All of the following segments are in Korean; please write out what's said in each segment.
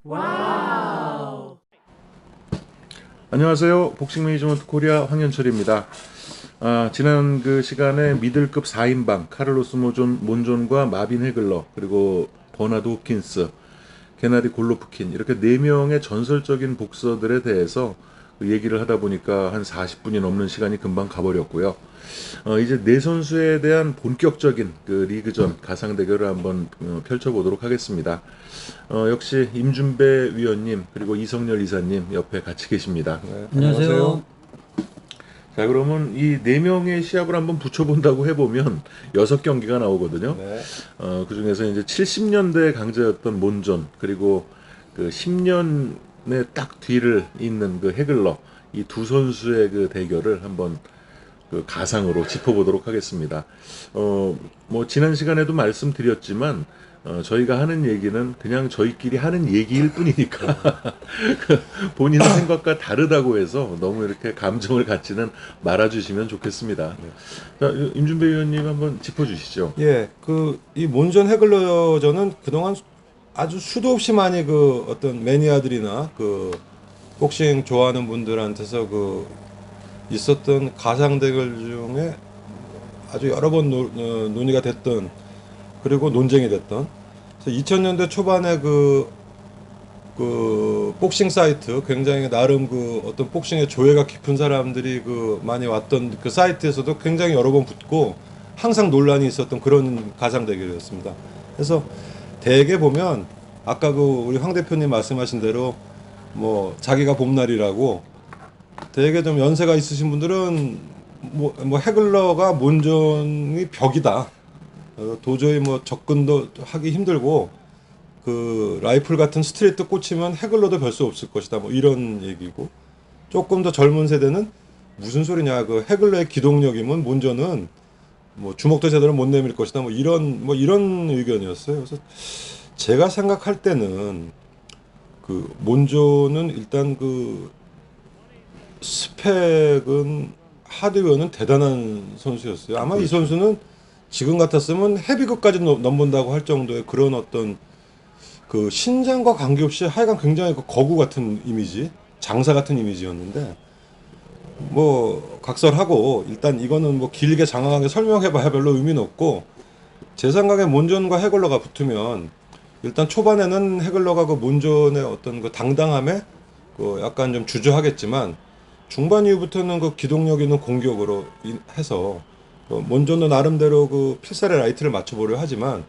와우. 안녕하세요. 복싱 매니지먼트 코리아 황현철입니다. 지난 그 시간에 미들급 4인방 카를로스 몬존과 마빈 해글러 그리고 버나드 호킨스, 게나디 골로프킨 이렇게 4명의 전설적인 복서들에 대해서 그 얘기를 하다 보니까 한 40분이 넘는 시간이 금방 가버렸고요. 이제 네 선수에 대한 본격적인 그 리그전 가상 대결을 한번 펼쳐보도록 하겠습니다. 역시 임준배 위원님 그리고 이성열 이사님 옆에 같이 계십니다. 네, 안녕하세요. 자, 그러면 이 네 명의 시합을 한번 붙여본다고 해보면 6경기가 나오거든요. 네. 그 중에서 이제 70년대 강자였던 몬존 그리고 그 10년의 딱 뒤를 잇는 그 해글러, 이 두 선수의 그 대결을 한번 그 가상으로 짚어보도록 하겠습니다. 뭐 지난 시간에도 말씀드렸지만 저희가 하는 얘기는 그냥 저희끼리 하는 얘기일 뿐이니까 그 본인 생각과 다르다고 해서 너무 이렇게 감정을 갖지는 말아주시면 좋겠습니다. 자, 임준배 의원님 한번 짚어주시죠. 예, 이 몬존 해글러전은 그동안 아주 수도 없이 많이 그 어떤 매니아들이나 그 복싱 좋아하는 분들한테서 그 있었던 가상 대결 중에 아주 여러 번 논의가 됐던, 그리고 논쟁이 됐던. 2000년대 초반에 그 복싱 사이트, 굉장히 나름 그 어떤 복싱의 조예가 깊은 사람들이 그 많이 왔던 그 사이트에서도 굉장히 여러 번 붙고 항상 논란이 있었던 그런 가상 대결이었습니다. 그래서 대개 보면 아까 그 우리 황 대표님 말씀하신 대로 뭐 자기가 봄날이라고, 되게 좀 연세가 있으신 분들은 뭐 해글러가 몬존이 벽이다. 도저히 뭐 접근도 하기 힘들고 그 라이플 같은 스트레이트 꽂히면 해글러도 별 수 없을 것이다. 뭐 이런 얘기고, 조금 더 젊은 세대는 무슨 소리냐, 그 해글러의 기동력이면 몬존은 뭐 주먹도 제대로 못 내밀 것이다. 뭐 이런 의견이었어요. 그래서 제가 생각할 때는 그 몬존은 일단 그 스펙은, 하드웨어는 대단한 선수였어요. 아마 이 선수는 지금 같았으면 헤비급까지 넘본다고 할 정도의 그런 어떤 그 신장과 관계없이 하여간 굉장히 그 거구 같은 이미지, 장사 같은 이미지였는데, 뭐 각설하고 일단 이거는 뭐 길게 장황하게 설명해봐야 별로 의미는 없고, 제 생각에 몬존과 해글러가 붙으면 일단 초반에는 해글러가 그 몬존의 어떤 그 당당함에 그 약간 좀 주저하겠지만, 중반 이후부터는 그 기동력 있는 공격으로 해서 몬존도 나름대로 그 필살의 라이트를 맞춰보려 하지만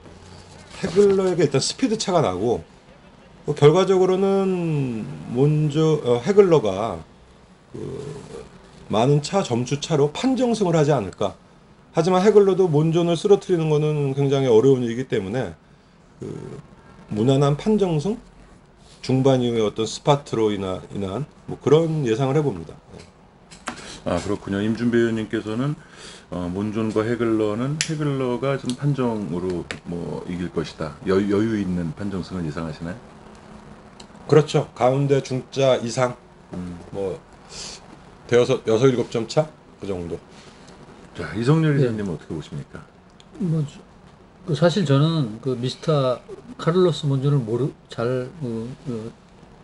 해글러에게 일단 스피드 차가 나고, 결과적으로는 해글러가 그 많은 점수 차로 판정승을 하지 않을까. 하지만 해글러도 몬존을 쓰러뜨리는 것은 굉장히 어려운 일이기 때문에 그 무난한 판정승, 중반 이후에 어떤 스파트로 인한 뭐 그런 예상을 해봅니다. 그렇군요. 임준배 의원님께서는 몬존과 해글러가 좀 판정으로 뭐 이길 것이다. 여유 있는 판정승을 예상하시나요? 그렇죠. 가운데 중자 이상, 뭐 대여섯 7점 차 그 정도. 자, 이성열 이사님은 어떻게 보십니까? 사실 저는 그 미스터 카를로스 몬존을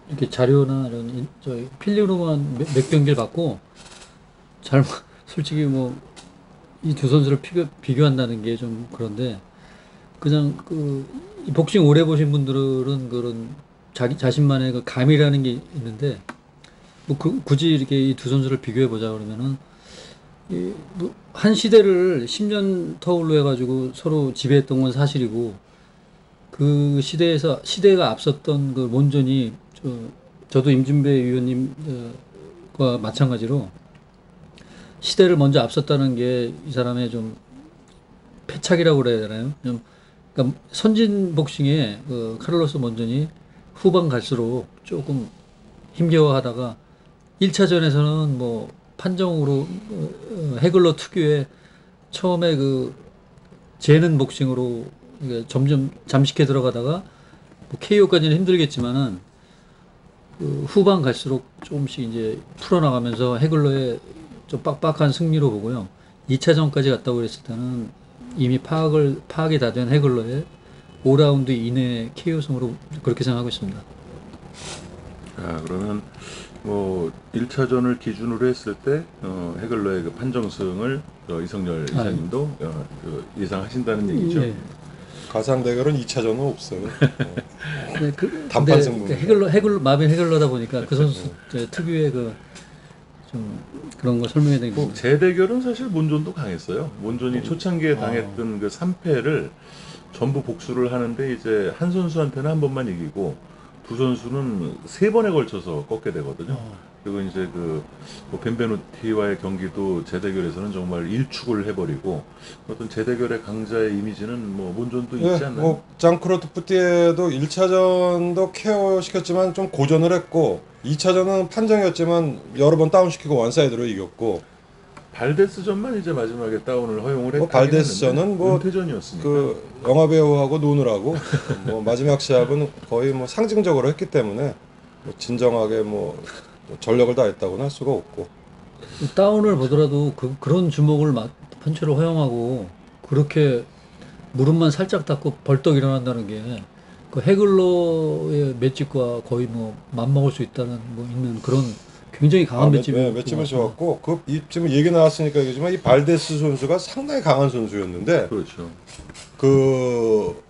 이렇게 자료나 이런 필름으로만 몇 경기를 봤고 솔직히 뭐 이 두 선수를 비교한다는 게 좀 그런데, 그냥 이 복싱 오래 보신 분들은 그런 자신만의 그 감이라는 게 있는데, 뭐 굳이 이렇게 이 두 선수를 비교해 보자 그러면은 한 시대를 10년 터울로 해가지고 서로 지배했던 건 사실이고, 그 시대가 앞섰던 그 몬존이 저도 임준배 위원님과 마찬가지로 시대를 먼저 앞섰다는 게 이 사람의 좀 패착이라고 그래야 되나요? 그러니까 선진 복싱에 그 카를로스 몬존이 후반 갈수록 조금 힘겨워하다가 1차전에서는 뭐 판정으로 해글러 특유의 처음에 그 재는 복싱으로 점점 잠식해 들어가다가 뭐 KO까지는 힘들겠지만은 그 후반 갈수록 조금씩 이제 풀어나가면서 해글러의 좀 빡빡한 승리로 보고요. 2차전까지 갔다고 그랬을 때는 이미 파악이 다 된 해글러의 5라운드 이내 KO승으로 그렇게 생각하고 있습니다. 자, 그러면 뭐 1차전을 기준으로 했을 때 해글러의 그 판정승을 이성열 이사님도 그 예상하신다는 얘기죠. 예. 가상 대결은 2차전은 없어요. 네, 단판 근데 승부. 해글러 마빈 해글러다 보니까 그 선수 특유의 그 좀 그런 거 설명해야 되는 뭐 게 재대결은 사실 몬존도 강했어요. 몬존이 초창기에 당했던 그 3패를 전부 복수를 하는데 이제 한 선수한테는 한 번만 이기고 두 선수는 3번에 걸쳐서 꺾게 되거든요. 그리고 이제 그뭐 벤베누티와의 경기도 재대결에서는 정말 일축을 해버리고 어떤 재대결의 강자의 이미지는 뭐 몬존도 있지 예, 않나요? 뭐 장크로트 푸티에도 1차전도 케어 시켰지만 좀 고전을 했고 2차전은 판정이었지만 여러 번 다운시키고 원사이드로 이겼고 발데스전만 이제 마지막에 다운을 허용을 뭐 했긴 발데스전은 했는데 뭐 은퇴전이었으니까 그 영화 배우하고 노느라고 뭐 마지막 시합은 거의 뭐 상징적으로 했기 때문에 뭐 진정하게 뭐 전력을 다했다고는 할 수가 없고 다운을 보더라도 그런 주먹을 펀치를 허용하고 그렇게 무릎만 살짝 닿고 벌떡 일어난다는 게 그 해글러의 맷집과 거의 뭐 맞먹을 수 있다는 뭐 있는 그런 굉장히 강한 맷집이 맷집을 좋았고 지금 얘기 나왔으니까 얘기지만 이 발데스 선수가 상당히 강한 선수였는데 그렇죠. 그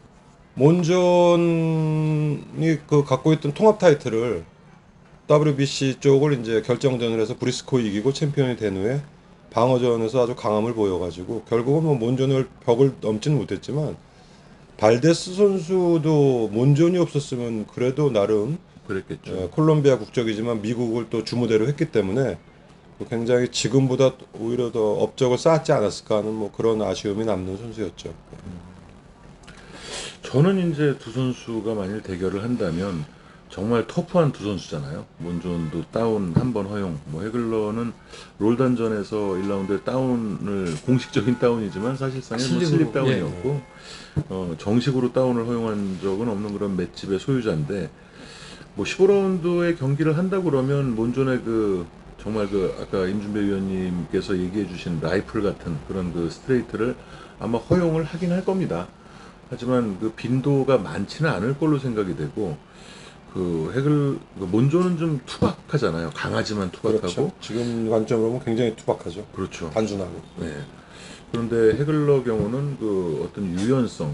몬존이 그 갖고 있던 통합 타이틀을 WBC 쪽을 이제 결정전을 해서 브리스코 이기고 챔피언이 된 후에 방어전에서 아주 강함을 보여가지고 결국은 뭐 몬존을 벽을 넘지는 못했지만 발데스 선수도 몬존이 없었으면 그래도 나름 그랬겠죠. 콜롬비아 국적이지만 미국을 또 주무대로 했기 때문에 굉장히 지금보다 오히려 더 업적을 쌓았지 않았을까 하는 뭐 그런 아쉬움이 남는 선수였죠. 저는 이제 두 선수가 만일 대결을 한다면 정말 터프한 두 선수잖아요. 몬존도 다운 한 번 허용, 뭐 해글러는 롤단전에서 1라운드에 다운을 공식적인 다운이지만 사실상은 뭐 슬립 다운이었고 정식으로 다운을 허용한 적은 없는 그런 맷집의 소유자인데 뭐 15라운드의 경기를 한다 그러면 몬존의 그 정말 그 아까 임준배 위원님께서 얘기해 주신 라이플 같은 그런 그 스트레이트를 아마 허용을 하긴 할 겁니다. 하지만 그 빈도가 많지는 않을 걸로 생각이 되고 그 몬존은 좀 투박하잖아요. 강하지만 투박하고. 그렇죠. 지금 관점으로 보면 굉장히 투박하죠. 그렇죠. 단순하고. 네. 그런데 해글러 경우는 그 어떤 유연성,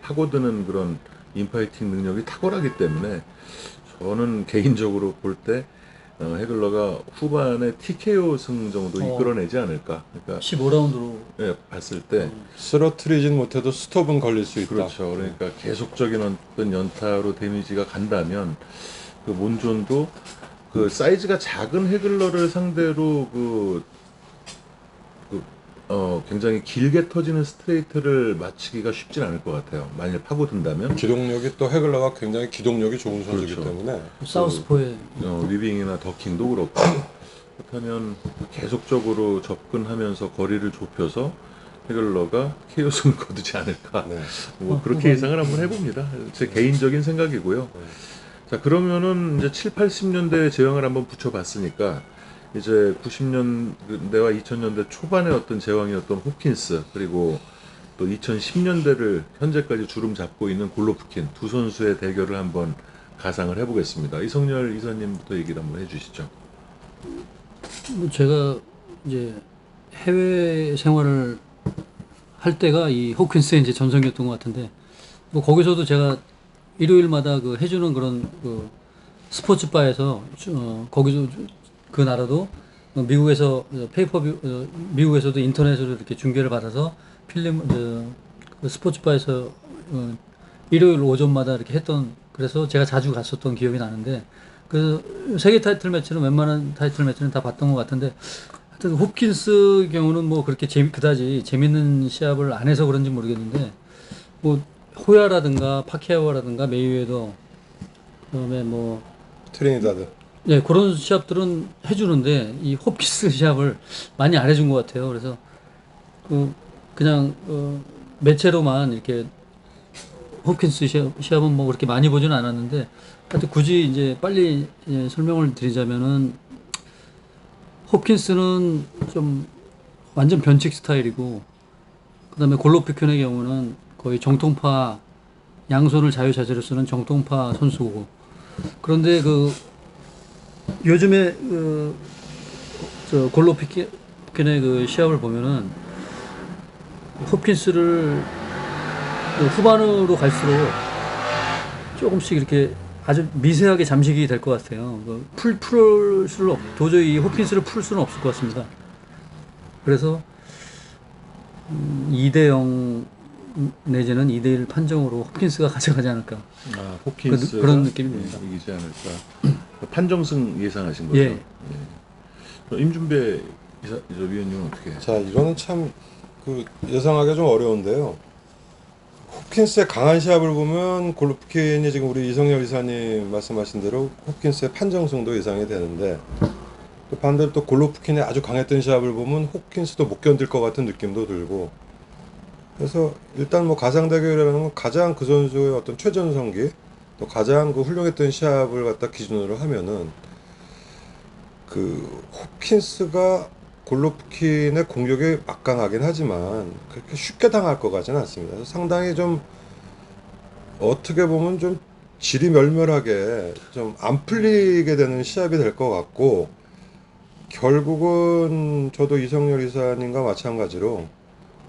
파고드는 그런 인파이팅 능력이 탁월하기 때문에 저는 개인적으로 볼 때 해글러가 후반에 TKO 승 정도 이끌어내지 않을까. 그러니까 15라운드로 네, 봤을 때 쓰러트리진 못해도 스톱은 걸릴 수 있다. 그렇죠. 그러니까 계속적인 어떤 연타로 데미지가 간다면 그 몬존도 그 사이즈가 작은 해글러를 상대로 굉장히 길게 터지는 스트레이트를 맞추기가 쉽진 않을 것 같아요. 만일 파고든다면 기동력이 또 해글러가 굉장히 기동력이 좋은 선수이기 그렇죠. 때문에 사우스포에 위빙이나 더킹도 그렇고 그렇다면 계속적으로 접근하면서 거리를 좁혀서 해글러가 KO승을 거두지 않을까. 네. 뭐 그렇게 예상을 한번 해봅니다. 제 개인적인 생각이고요. 자, 그러면은 이제 7, 80년대의 제왕을 한번 붙여봤으니까 이제 90년대와 2000년대 초반의 어떤 제왕이었던 호킨스 그리고 또 2010년대를 현재까지 주름 잡고 있는 골로프킨 두 선수의 대결을 한번 가상을 해보겠습니다. 이성열 이사님부터 얘기를 한번 해주시죠. 뭐 제가 이제 해외 생활을 할 때가 이 호킨스의 이제 전성기였던 것 같은데 뭐 거기서도 제가 일요일마다 그 해주는 그런 그 스포츠 바에서 거기서 그 나라도 미국에서 페이퍼뷰 미국에서도 인터넷으로 이렇게 중계를 받아서 필름 그 스포츠 바에서 일요일 오전마다 이렇게 했던 그래서 제가 자주 갔었던 기억이 나는데 그 세계 타이틀 매치는 웬만한 타이틀 매치는 다 봤던 것 같은데 하여튼 홉킨스 경우는 뭐 그렇게 그다지 재밌는 시합을 안 해서 그런지 모르겠는데 뭐 호야라든가 파키아오라든가 메이웨더 그다음에 뭐 트리니다드 네, 그런 시합들은 해주는데 이 홉킨스 시합을 많이 안 해준 것 같아요. 그래서 그냥 매체로만 이렇게 홉킨스 시합은 뭐 그렇게 많이 보지는 않았는데 하여튼 굳이 이제 빨리 설명을 드리자면은 홉킨스는 좀 완전 변칙 스타일이고 그다음에 골로프킨의 경우는 거의 정통파 양손을 자유자재로 쓰는 정통파 선수고 그런데 그 요즘에 저 골로프킨의 그 시합을 보면은 홉킨스를 그 후반으로 갈수록 조금씩 이렇게 아주 미세하게 잠식이 될 것 같아요. 도저히 이 홉킨스를 풀 수는 없을 것 같습니다. 그래서 2대0 내지는 2대1 판정으로 홉킨스가 가져가지 않을까. 호킨스가 그런 느낌입니다. 이기지 않을까. 판정승 예상하신 거죠? 예. 임준배 저 위원님은 어떻게? 자, 이거는 참 그 예상하기가 좀 어려운데요. 홉킨스의 강한 시합을 보면 골로프킨이 지금 우리 이성열 이사님 말씀하신 대로 홉킨스의 판정승도 예상이 되는데, 또 반대로 또 골로프킨의 아주 강했던 시합을 보면 홉킨스도 못 견딜 것 같은 느낌도 들고, 그래서 일단 뭐 가상 대결이라는 건 가장 그 선수의 어떤 최전성기, 또 가장 그 훌륭했던 시합을 갖다 기준으로 하면은 그 홉킨스가 골로프킨의 공격이 막강하긴 하지만 그렇게 쉽게 당할 것 같지는 않습니다. 그래서 상당히 좀 어떻게 보면 좀 질이 멸멸하게 좀 안 풀리게 되는 시합이 될 것 같고, 결국은 저도 이성열 이사님과 마찬가지로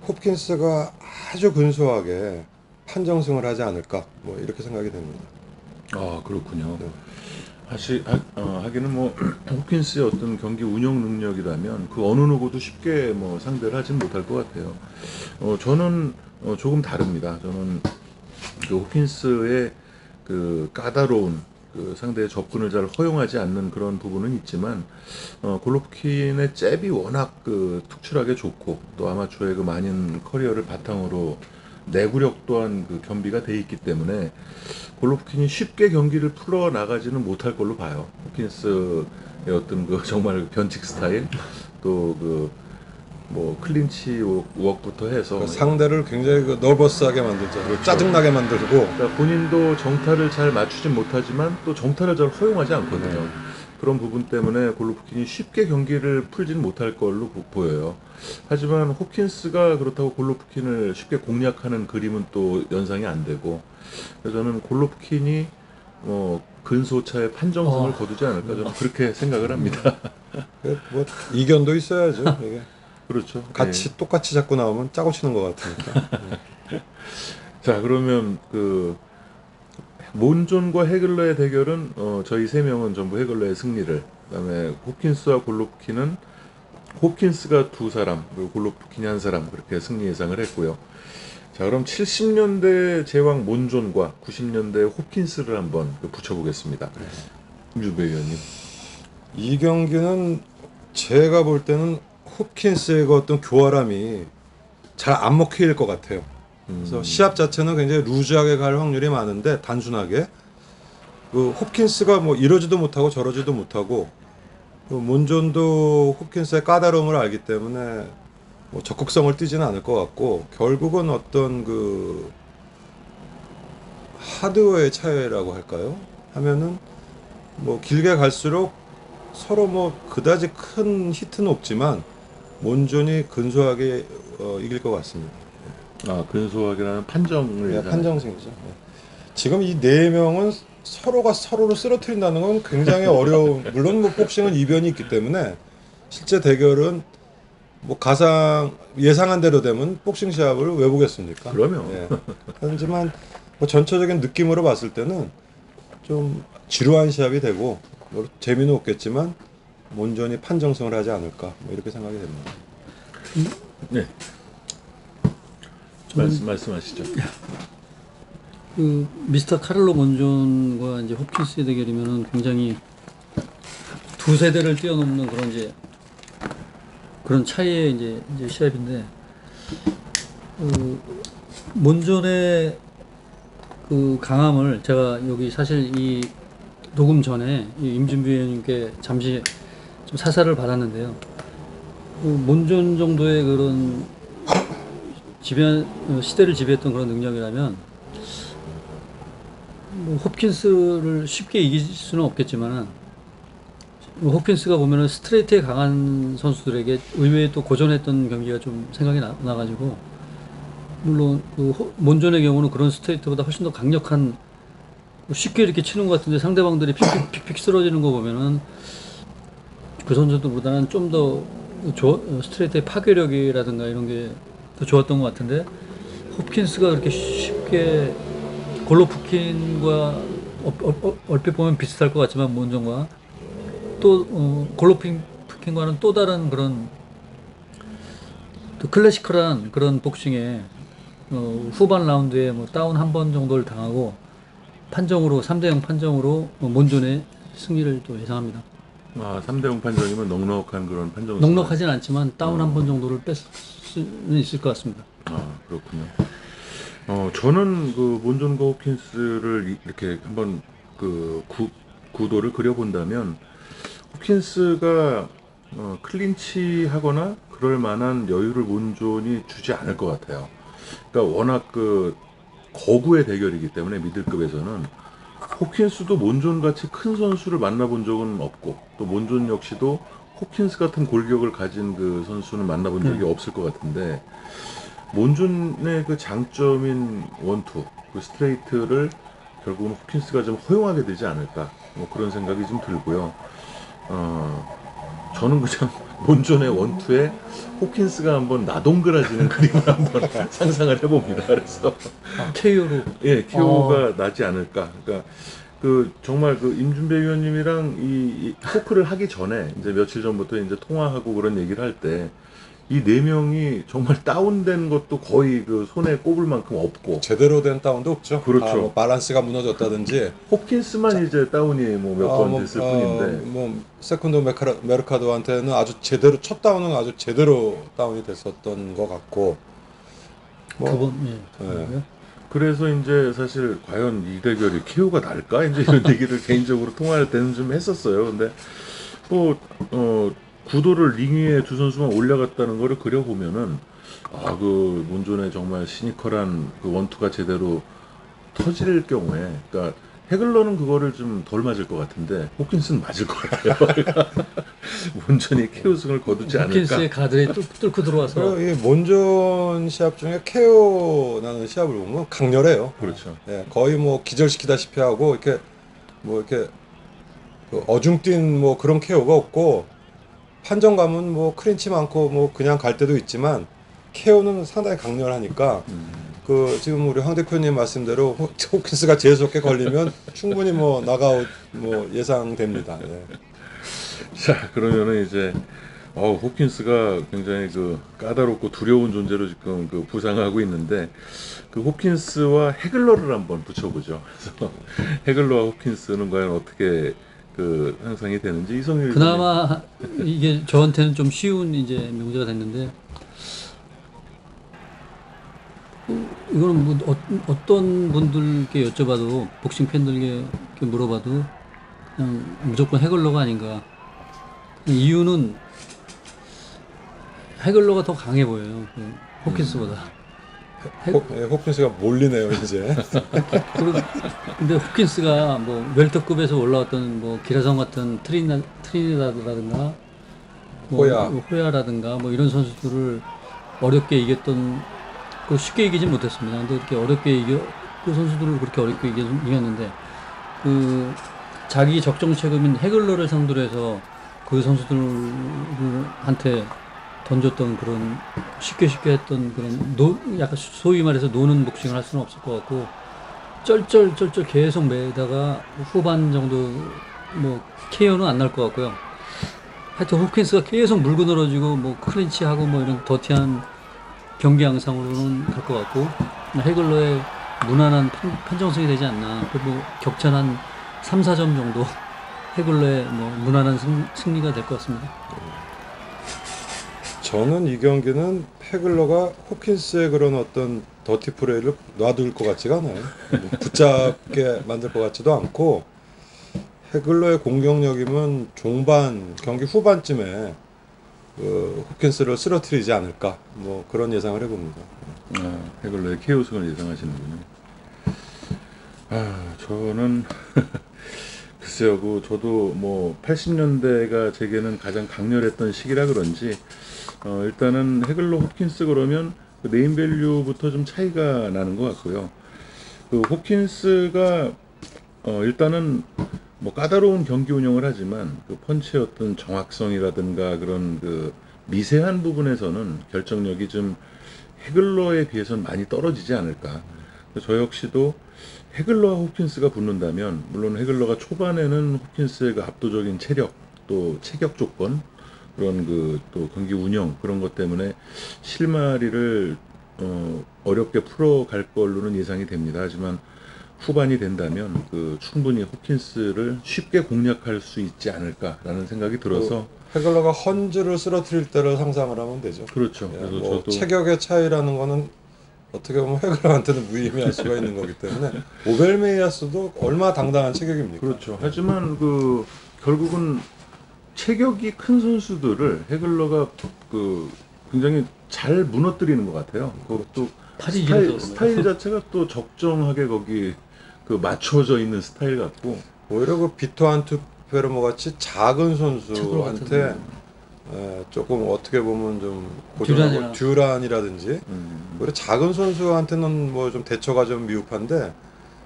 홉킨스가 아주 근소하게 판정승을 하지 않을까, 뭐 이렇게 생각이 됩니다. 아, 그렇군요. 네. 하기는 뭐 홉킨스의 어떤 경기 운영 능력이라면 그 어느 누구도 쉽게 뭐 상대를 하진 못할 것 같아요. 저는 조금 다릅니다. 저는 그 홉킨스의 그 까다로운 그 상대의 접근을 잘 허용하지 않는 그런 부분은 있지만, 골로프킨의 잽이 워낙 그 특출하게 좋고, 또 아마추어의 그 많은 커리어를 바탕으로 내구력 또한 그 겸비가 돼 있기 때문에 골로프킨이 쉽게 경기를 풀어 나가지는 못할 걸로 봐요. 홉킨스의 어떤 그 정말 변칙 스타일, 또 그 뭐 클린치 웍부터 해서 그러니까 상대를 굉장히 그 너버스하게 만들죠. 그렇죠. 짜증나게 만들고. 그러니까 본인도 정타를 잘 맞추진 못하지만 또 정타를 잘 허용하지 않거든요. 네. 그런 부분 때문에 골로프킨이 쉽게 경기를 풀진 못할 걸로 보여요. 하지만 홉킨스가 그렇다고 골로프킨을 쉽게 공략하는 그림은 또 연상이 안 되고, 그래서 저는 골로프킨이 근소차의 판정승을 거두지 않을까, 저는 그렇게 생각을 합니다. 뭐 이견도 있어야죠. 이게 그렇죠. 같이 똑같이 자꾸 나오면 짜고 치는 것 같으니까. 자, 그러면 그 몬존과 헤글러의 대결은 저희 세 명은 전부 헤글러의 승리를, 그다음에 홉킨스와 골로프킨은 홉킨스가 두 사람, 그리고 골로프킨이 한 사람, 그렇게 승리 예상을 했고요. 자, 그럼 70년대 제왕 몬존과 90년대 홉킨스를 한번 붙여보겠습니다. 임준배 위원님. 이 경기는 제가 볼 때는 홉킨스의 그 어떤 교활함이 잘 안 먹힐 것 같아요. 그래서 시합 자체는 굉장히 루즈하게 갈 확률이 많은데, 단순하게 그 홉킨스가 뭐 이러지도 못하고 저러지도 못하고, 그 몬존도 홉킨스의 까다로움을 알기 때문에 뭐 적극성을 띠지는 않을 것 같고, 결국은 어떤 그 하드웨어의 차이라고 할까요? 하면은 뭐 길게 갈수록 서로 뭐 그다지 큰 히트는 없지만 몬존이 근소하게 이길 것 같습니다. 아, 근소하게라는 판정을. 네, 판정승이죠. 네. 지금 이 네 명은 서로가 서로를 쓰러뜨린다는 건 굉장히 어려운, 물론 뭐 복싱은 이변이 있기 때문에 실제 대결은 뭐 가상 예상한 대로 되면 복싱 시합을 왜 보겠습니까? 그러면. 네. 하지만 뭐 전체적인 느낌으로 봤을 때는 좀 지루한 시합이 되고, 뭐 재미는 없겠지만 몬존이 판정승을 하지 않을까, 뭐 이렇게 생각이 됩니다. 네. 말씀하시죠. 그 미스터 카를로 몬존과 이제 홉킨스의 대결이면은 굉장히 두 세대를 뛰어넘는 그런 차이의 이제 시합인데, 몬존의 그 강함을 제가 여기 사실 이 녹음 전에 임준비 의원님께 잠시 좀 사살을 받았는데요. 그 몬존 정도의 그런 시대를 지배했던 그런 능력이라면 뭐 홉킨스를 쉽게 이길 수는 없겠지만은, 홉킨스가 보면은 스트레이트에 강한 선수들에게 의외에 또 고전했던 경기가 좀 생각이 나가지고, 물론 그 몬존의 경우는 그런 스트레이트보다 훨씬 더 강력한 쉽게 이렇게 치는 것 같은데 상대방들이 픽픽 쓰러지는 거 보면은 그 선수들보다는 좀 더 스트레이트의 파괴력이라든가 이런 게 더 좋았던 것 같은데 홉킨스가 그렇게 쉽게 골로프킨과 얼핏 보면 비슷할 것 같지만 몬존과 또 골로프킨과는 또 다른 그런 또 클래시컬한 그런 복싱에 후반 라운드에 뭐 다운 한 번 정도를 당하고 판정으로 3대0 판정으로 몬존의 승리를 또 예상합니다. 3대0 판정이면 넉넉한 그런 판정. 넉넉하진 않지만 다운 한 번 정도를 뺄 수는 있을 것 같습니다. 그렇군요. 저는 그 몬존과 호킨스를 이렇게 한번 그 구도를 그려본다면 호킨스가 클린치하거나 그럴 만한 여유를 몬존이 주지 않을 것 같아요. 그러니까 워낙 그 거구의 대결이기 때문에 미들급에서는 호킨스도 몬존 같이 큰 선수를 만나본 적은 없고 또 몬존 역시도 호킨스 같은 골격을 가진 그 선수는 만나본 적이 없을 것 같은데 몬존의 그 장점인 원투, 그 스트레이트를 결국은 호킨스가 좀 허용하게 되지 않을까 뭐 그런 생각이 좀 들고요. 저는 그냥 몬존의 원투에 호킨스가 한번 나동그라지는 그림을 한번 상상을 해봅니다. 그래서 KO로 예, KO가 나지 않을까. 그러니까 그 정말 그 임준배 위원님이랑 이 토크를 하기 전에 이제 며칠 전부터 이제 통화하고 그런 얘기를 할 때 이 네 명이 정말 다운된 것도 거의 그 손에 꼽을 만큼 없고 제대로 된 다운도 없죠. 그렇죠. 뭐 밸런스가 무너졌다든지 홉킨스만 이제 다운이 뭐 몇 번 됐을 뿐인데 뭐 세컨도 메르카도한테는 아주 제대로 첫 다운은 아주 제대로 다운이 됐었던 것 같고 뭐 그번 예. 그래서 이제 사실 과연 이 대결이 KO가 날까 이제 이런 얘기를 개인적으로 통화할 때는 좀 했었어요. 근데 뭐 구도를 링 위에 두 선수만 올라갔다는 거를 그려보면은 그 몬존의 정말 시니컬한 그 원투가 제대로 터질 경우에 그러니까 헤글러는 그거를 좀 덜 맞을 것 같은데 호킨스는 맞을 것 같아요. 그러니까 몬존이 KO승을 거두지 않을까. 호킨스의 가드에 뚫고 들어와서 이 몬존 시합 중에 KO 나는 시합을 보면 강렬해요. 그렇죠. 예, 거의 뭐 기절시키다시피 하고 이렇게 뭐 이렇게 그 어중뛴 뭐 그런 KO가 없고 판정감은 뭐 크린치 많고 뭐 그냥 갈 때도 있지만 KO는 상당히 강렬하니까 그 지금 우리 황 대표님 말씀대로 호킨스가 재수없게 걸리면 충분히 뭐 나가웃 뭐 예상됩니다. 예. 자, 그러면은 이제 호킨스가 굉장히 그 까다롭고 두려운 존재로 지금 그 부상하고 있는데 그 호킨스와 헤글러를 한번 붙여보죠. 그래서 헤글러와 호킨스는 과연 어떻게 그 상상이 되는지 이성일 그나마 이게 저한테는 좀 쉬운 이제 명제가 됐는데 이거는 뭐 어떤 분들께 여쭤봐도 복싱 팬들께 물어봐도 그냥 무조건 헤글러가 아닌가. 이유는 헤글러가 더 강해 보여요. 그 호킨스보다. 호킨스가 몰리네요 이제. 근데 호킨스가 뭐 웰터급에서 올라왔던 뭐 기라성 같은 트리니다드라든가 뭐 호야라든가 뭐 이런 선수들을 어렵게 이겼던 그 쉽게 이기진 못했습니다. 근데 이렇게 어렵게 그 선수들을 그렇게 어렵게 이겼는데 그 자기 적정 체급인 헤글러를 상대로 해서 그 선수들한테 던졌던 그런 쉽게 했던 그런 약간 소위 말해서 노는 복싱을 할 수는 없을 것 같고 쩔쩔 계속 매다가 후반 정도 뭐 KO는 안 날 것 같고요. 하여튼 호킨스가 계속 물고 늘어지고 뭐 클린치하고 뭐 이런 더티한 경기 양상으로는 갈 것 같고 헤글러의 무난한 판정승이 되지 않나. 그리고 격차 한 3, 4점 정도 헤글러의 뭐 무난한 승리가 될 것 같습니다. 저는 이 경기는 헤글러가 호킨스의 그런 어떤 더티 플레이를 놔둘 것 같지가 않아요. 뭐 붙잡게 만들 것 같지도 않고 헤글러의 공격력이면 종반 경기 후반쯤에 호킨스를 쓰러뜨리지 않을까 뭐 그런 예상을 해봅니다. 헤글러의 KO승을 예상하시는군요. 저는 글쎄요, 저도 뭐 80년대가 제게는 가장 강렬했던 시기라 그런지 일단은 헤글러 호킨스 그러면 그 네임밸류부터 좀 차이가 나는 것 같고요. 그 호킨스가 일단은 뭐 까다로운 경기 운영을 하지만 그 펀치의 어떤 정확성이라든가 그런 그 미세한 부분에서는 결정력이 좀 해글러에 비해서는 많이 떨어지지 않을까. 저 역시도 해글러와 호킨스가 붙는다면, 물론 해글러가 초반에는 호킨스의 그 압도적인 체력, 또 체격 조건, 그런 그 또 경기 운영 그런 것 때문에 실마리를 어렵게 풀어갈 걸로는 예상이 됩니다. 하지만 후반이 된다면 그 충분히 호킨스를 쉽게 공략할 수 있지 않을까라는 생각이 들어서. 해글러가 헌즈를 쓰러뜨릴 때를 상상을 하면 되죠. 그렇죠. 예, 그래서 뭐 저도 체격의 차이라는 거는 어떻게 보면 해글러한테는 무의미할 수가 있는 거기 때문에 오벨메이아스도 얼마나 당당한 체격입니까? 그렇죠. 하지만 그 결국은 체격이 큰 선수들을 해글러가 그 굉장히 잘 무너뜨리는 것 같아요. 그것도 팔이 길어서 스타일 자체가 또 적정하게 거기 그 맞춰져 있는 스타일 같고. 오히려 그 비토 안투페르모 같이 작은 차돌 선수한테 같은 조금 어떻게 보면 좀 듀란이나. 듀란이라든지 오히려 작은 선수한테는 뭐 좀 대처가 좀 미흡한데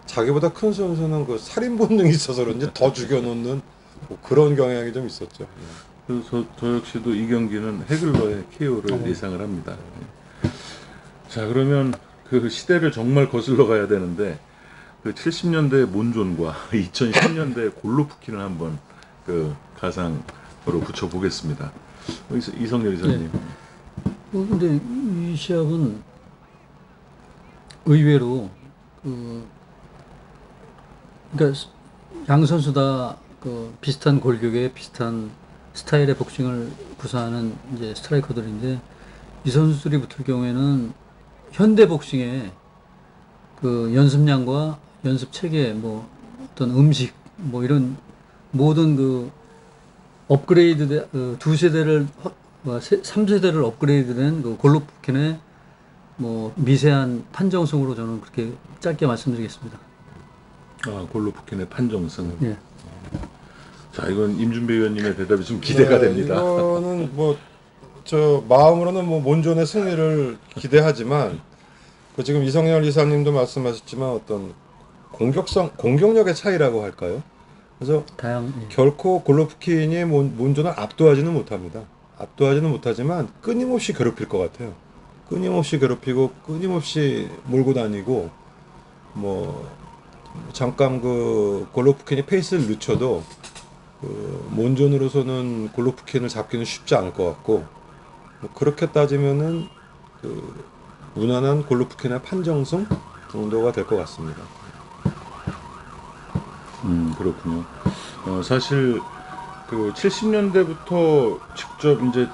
자기보다 큰 선수는 그 살인 본능이 있어서 그런지 더 죽여놓는 뭐 그런 경향이 좀 있었죠. 그래서 저 역시도 이 경기는 해글러의 KO를 예상을 합니다. 자, 그러면 그 시대를 정말 거슬러 가야 되는데 그 70년대 몬존과 2010년대 골로프킨을 한번 그 가상으로 붙여보겠습니다. 이성열 이사님. 근데 이 시합은 의외로 그러니까 양 선수 다 그 비슷한 골격에 비슷한 스타일의 복싱을 구사하는 이제 스트라이커들인데 이 선수들이 붙을 경우에는 현대 복싱의 그 연습량과 연습 체계, 뭐 어떤 음식, 뭐 이런 모든 그 업그레이드 두 세대를 3세대를 업그레이드된 그 골로프킨의 뭐 미세한 판정승으로 저는 그렇게 짧게 말씀드리겠습니다. 골로프킨의 판정승. 예. 자, 이건 임준배 의원님의 대답이 좀 기대가 됩니다. 이거는 뭐 저 마음으로는 뭐 몬존의 승리를 기대하지만 그 지금 이성열 이사님도 말씀하셨지만 어떤 공격력의 차이라고 할까요? 그래서 결코 골로프킨이 몬존을 압도하지는 못합니다. 압도하지는 못하지만 끊임없이 괴롭힐 것 같아요. 끊임없이 괴롭히고 끊임없이 몰고 다니고 뭐 잠깐 그 골로프킨이 페이스를 늦춰도 그 몬존으로서는 골로프킨을 잡기는 쉽지 않을 것 같고 뭐 그렇게 따지면은 그 무난한 골로프킨의 판정승 정도가 될 것 같습니다. 그렇군요. 사실 그 70년대부터 직접 이제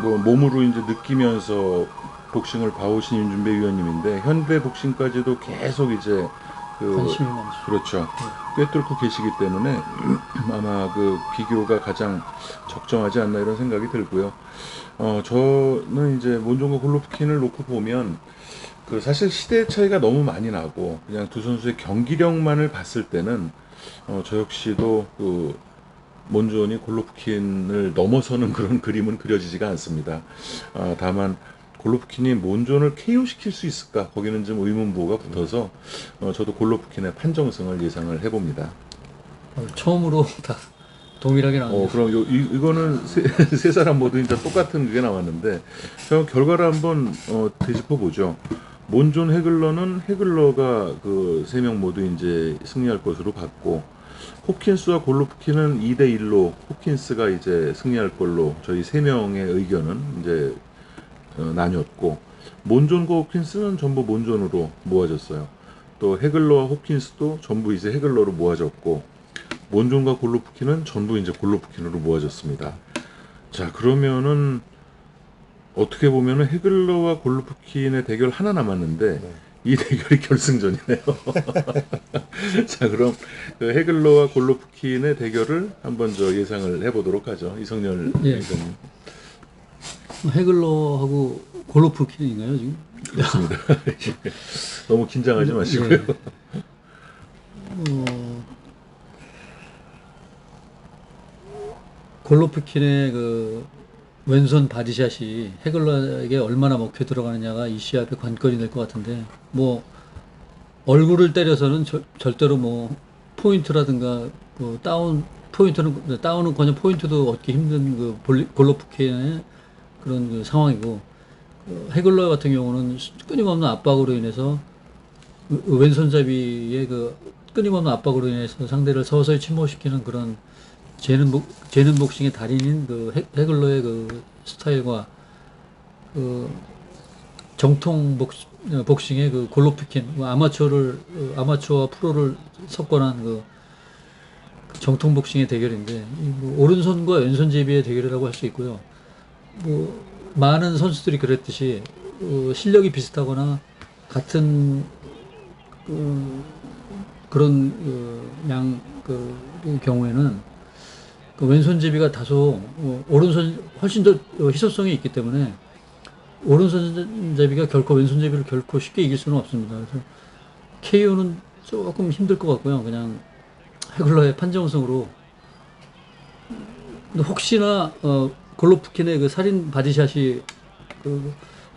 뭐 몸으로 이제 느끼면서 복싱을 봐오신 임준배 위원님인데 현대 복싱까지도 계속 이제 그 관심이 많죠. 그렇죠. 꿰뚫고 계시기 때문에 아마 그 비교가 가장 적정하지 않나 이런 생각이 들고요. 저는 이제 몬존과 골로프킨을 놓고 보면 그 사실 시대 차이가 너무 많이 나고 그냥 두 선수의 경기력만을 봤을 때는 저 역시도 그 몬존이 골로프킨을 넘어서는 그런 그림은 그려지지가 않습니다. 다만 골로프킨이 몬존을 KO시킬 수 있을까? 거기는 좀 의문부호가 붙어서 저도 골로프킨의 판정승을 예상을 해봅니다. 처음으로 다 동일하게 나왔네요. 그럼 이거는 세 사람 모두 이제 똑같은 그게 나왔는데 저 결과를 한번 되짚어 보죠. 몬존 해글러는 해글러가 그 세 명 모두 이제 승리할 것으로 봤고 호킨스와 골로프킨은 2대1로 호킨스가 이제 승리할 걸로 저희 세 명의 의견은 이제 나뉘었고 몬존과 호킨스는 전부 몬존으로 모아졌어요. 또 해글러와 호킨스도 전부 이제 해글러로 모아졌고 몬존과 골로프킨은 전부 이제 골로프킨으로 모아졌습니다. 자, 그러면은 어떻게 보면은 해글러와 골로프킨의 대결 하나 남았는데 이 대결이 결승전이네요. 자, 그럼 그 해글러와 골로프킨의 대결을 한번 저 예상을 해보도록 하죠. 이성열 의원님. 해글러하고 골로프킨인가요 지금? 그렇습니다. 너무 긴장하지 마시고요. 골로프킨의 그 왼손 바디샷이 해글러에게 얼마나 먹혀 들어가느냐가 이 시합의 관건이 될 것 같은데 뭐 얼굴을 때려서는 절대로 뭐 포인트라든가 뭐 다운은커녕 포인트도 얻기 힘든 그 골로프킨의 그런 그 상황이고, 해글러 같은 경우는 끊임없는 압박으로 인해서 왼손잡이의 그 끊임없는 압박으로 인해서 상대를 서서히 침몰시키는 그런 재능 복싱의 달인인 그 해글러의 그 스타일과 그 정통 복싱의 그 골로프킨, 아마추어와 프로를 섞어난 그 정통 복싱의 대결인데, 이뭐 오른손과 왼손잡이의 대결이라고 할 수 있고요. 뭐 많은 선수들이 그랬듯이 실력이 비슷하거나 같은 그런 경우에는 그 왼손잡이가 다소 오른손 훨씬 더 희소성이 있기 때문에 오른손잡이가 결코 왼손잡이를 결코 쉽게 이길 수는 없습니다. 그래서 KO는 조금 힘들 것 같고요. 그냥 해글러의 판정승으로. 근데 혹시나 골로프킨의 그 살인 바디샷이 그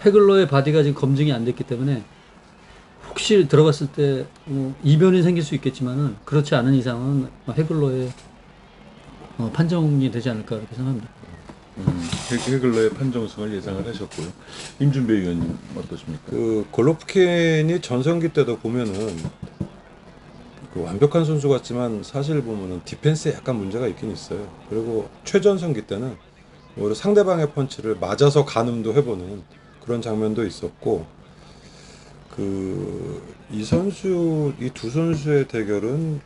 해글러의 바디가 지금 검증이 안 됐기 때문에 혹시 들어갔을 때 이변이 생길 수 있겠지만은 그렇지 않은 이상은 해글러의 판정이 되지 않을까 그렇게 생각합니다. 해글러의 판정승을 예상을 하셨고요. 임준배 의원님 어떠십니까? 그 골로프킨이 전성기 때도 보면은 그 완벽한 선수 같지만 사실 보면은 디펜스에 약간 문제가 있긴 있어요. 그리고 최전성기 때는 오히려 상대방의 펀치를 맞아서 가늠도 해보는 그런 장면도 있었고, 이 두 선수의 대결은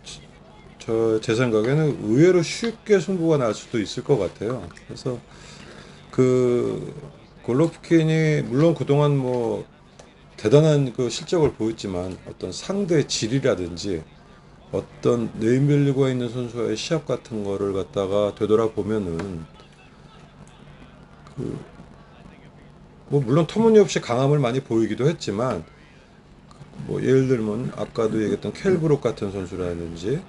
제 생각에는 의외로 쉽게 승부가 날 수도 있을 것 같아요. 그래서 골로프킨이 물론 그동안 뭐 대단한 그 실적을 보였지만 어떤 상대의 질이라든지 어떤 네임밸류가 있는 선수와의 시합 같은 거를 갖다가 되돌아보면은 뭐 물론 터무니없이 강함을 많이 보이기도 했지만, 뭐 예를 들면 아까도 얘기했던 켈브룩 같은 선수라든지,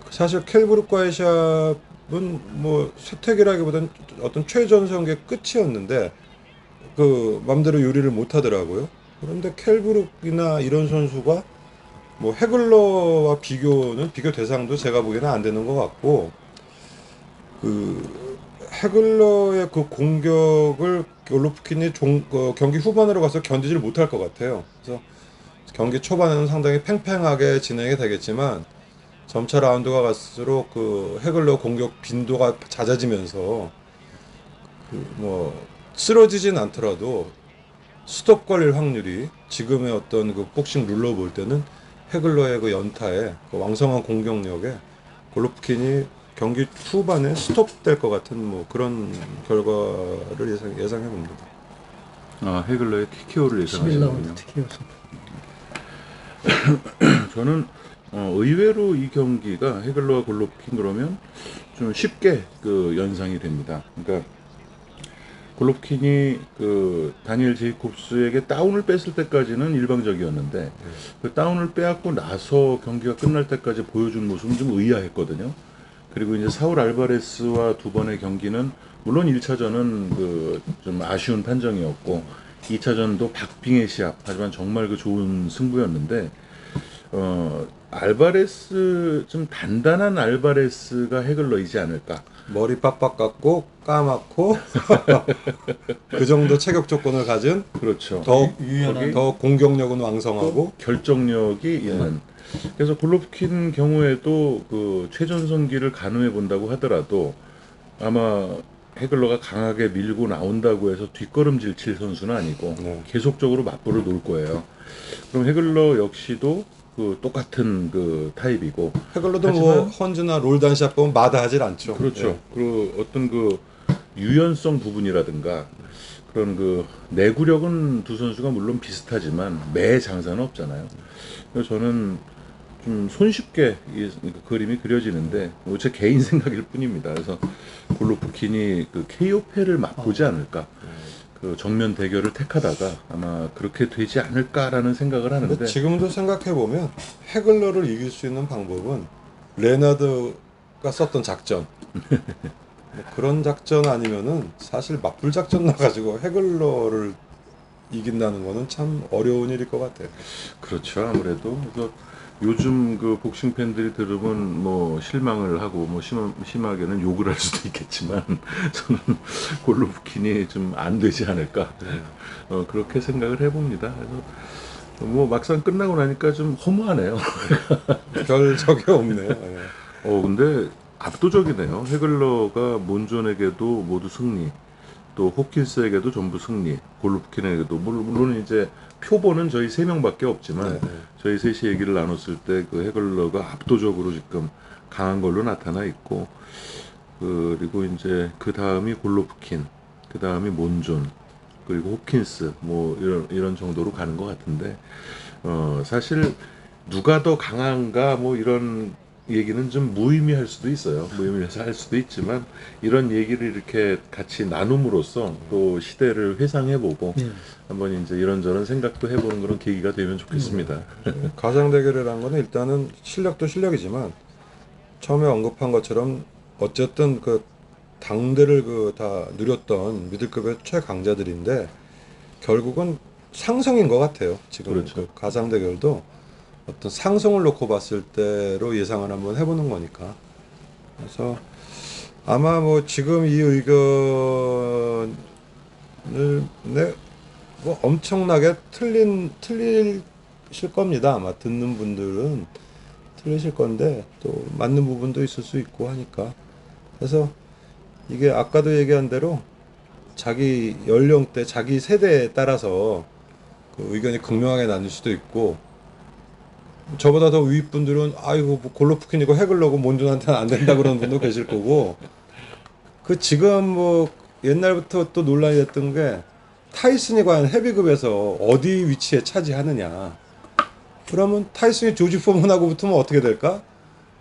사실 켈브룩과의 시합은 뭐 세택이라기보다는 어떤 최전성기의 끝이었는데 그 맘대로 요리를 못 하더라고요. 그런데 켈브룩이나 이런 선수가 뭐 해글러와 비교 대상도 제가 보기에는 안 되는 것 같고, 해글러의 그 공격을 골로프킨이 경기 후반으로 가서 견디질 못할 것 같아요. 그래서 경기 초반에는 상당히 팽팽하게 진행이 되겠지만 점차 라운드가 갈수록 그 해글러 공격 빈도가 잦아지면서 뭐 쓰러지진 않더라도 스톱 걸릴 확률이 지금의 어떤 그 복싱 룰로 볼 때는 해글러의 그 연타에 그 왕성한 공격력에 골로프킨이 경기 후반에 스톱될 것 같은 뭐 그런 결과를 예상해 봅니다. 해글러의 TKO를 예상하시는군요. 11라운드 TKO. 저는 의외로 이 경기가 해글러와 골로프킨 그러면 좀 쉽게 그 연상이 됩니다. 그러니까 골로프킨이 그 다니엘 제이콥스에게 다운을 뺐을 때까지는 일방적이었는데 그 다운을 빼앗고 나서 경기가 끝날 때까지 보여준 모습은 좀 의아했거든요. 그리고 이제 사울 알바레스와 두 번의 경기는 물론 1차전은 그 좀 아쉬운 판정이었고 2차전도 박빙의 시합, 하지만 정말 그 좋은 승부였는데 알바레스 좀 단단한 알바레스가 해글러이지 않을까. 머리 빡빡 깎고 까맣고 그 정도 체격 조건을 가진, 그렇죠. 더 공격력은 왕성하고 결정력이 있는. 그래서 골로프킨 경우에도 그 최전성기를 가늠해 본다고 하더라도 아마 해글러가 강하게 밀고 나온다고 해서 뒷걸음질 칠 선수는 아니고 계속적으로 맞불을 놓을 거예요. 그럼 해글러 역시도 그 똑같은 그 타입이고, 해글러도 뭐 헌즈나 롤단 시합 보면 마다하질 않죠. 그렇죠. 그 어떤 그 유연성 부분이라든가 그런 그 내구력은 두 선수가 물론 비슷하지만 매 장사는 없잖아요. 그래서 저는 좀 손쉽게 이 그림이 그려지는데 제 개인 생각일 뿐입니다. 그래서 골로프킨이 그 KO패를 맛보지 않을까. 그 정면 대결을 택하다가 아마 그렇게 되지 않을까라는 생각을 하는데, 지금도 생각해 보면 해글러를 이길 수 있는 방법은 레나드가 썼던 작전 뭐 그런 작전 아니면은 사실 맞불 작전 나가지고 해글러를 이긴다는 거는 참 어려운 일일 것 같아요. 그렇죠. 아무래도 그래서 요즘 그 복싱 팬들이 들으면 뭐 실망을 하고 뭐 심하게는 욕을 할 수도 있겠지만 저는 골로프킨이 좀 안 되지 않을까 그렇게 생각을 해봅니다. 그래서 뭐 막상 끝나고 나니까 좀 허무하네요. 별 적이 없네요. 예. 근데 압도적이네요. 헤글러가 몬존에게도 모두 승리, 또 호킨스에게도 전부 승리, 골로프킨에게도 물론 이제 표본은 저희 세 명밖에 없지만 네. 저희 셋이 얘기를 나눴을 때 그 헤글러가 압도적으로 지금 강한 걸로 나타나 있고, 그리고 이제 그 다음이 골로프킨, 그 다음이 몬존, 그리고 호킨스 뭐 이런 정도로 가는 것 같은데 사실 누가 더 강한가 뭐 이런 얘기는 좀 무의미할 수도 있어요. 무의미해서 할 수도 있지만 이런 얘기를 이렇게 같이 나눔으로써 또 시대를 회상해보고 예. 한번 이제 이런저런 생각도 해보는 그런 계기가 되면 좋겠습니다. 가상 대결이라는 거는 일단은 실력도 실력이지만 처음에 언급한 것처럼 어쨌든 그 당대를 그 다 누렸던 미들급의 최강자들인데 결국은 상성인 것 같아요. 지금 그렇죠. 그 가상 대결도 어떤 상성을 놓고 봤을 때로 예상을 한번 해보는 거니까. 그래서 아마 뭐 지금 이 의견을 뭐 엄청나게 틀리실 겁니다. 아마 듣는 분들은 틀리실 건데 또 맞는 부분도 있을 수 있고 하니까. 그래서 이게 아까도 얘기한 대로 자기 연령대, 자기 세대에 따라서 그 의견이 극명하게 나뉠 수도 있고, 저보다 더 위 분들은 아이고 뭐 골로프킨이고 헤글러고 몬존한테는 안 된다 그러는 분도 계실 거고, 그 지금 뭐 옛날부터 또 논란이 됐던 게 타이슨이 과연 헤비급에서 어디 위치에 차지하느냐. 그러면 타이슨이 조지 포먼하고 붙으면 어떻게 될까?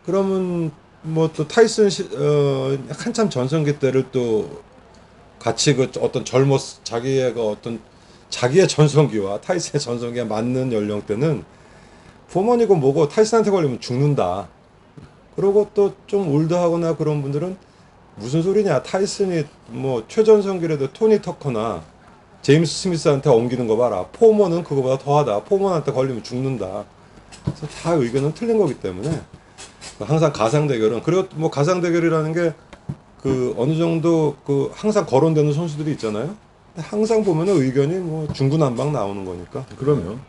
그러면 뭐 또 타이슨 한참 전성기 때를 또 같이 그 어떤 자기의 그 어떤 자기의 전성기와 타이슨의 전성기에 맞는 연령대는 포먼이고 뭐고 타이슨한테 걸리면 죽는다. 그리고 또 좀 올드하거나 그런 분들은 무슨 소리냐, 타이슨이 뭐 최전성기라도 토니 터커나 제임스 스미스한테 옮기는 거 봐라, 포먼은 그거보다 더하다, 포먼한테 걸리면 죽는다. 그래서 다 의견은 틀린 거기 때문에 항상 가상 대결은, 그리고 뭐 가상 대결이라는 게 그 어느 정도 그 항상 거론되는 선수들이 있잖아요. 항상 보면은 의견이 뭐 중구난방 나오는 거니까. 그러면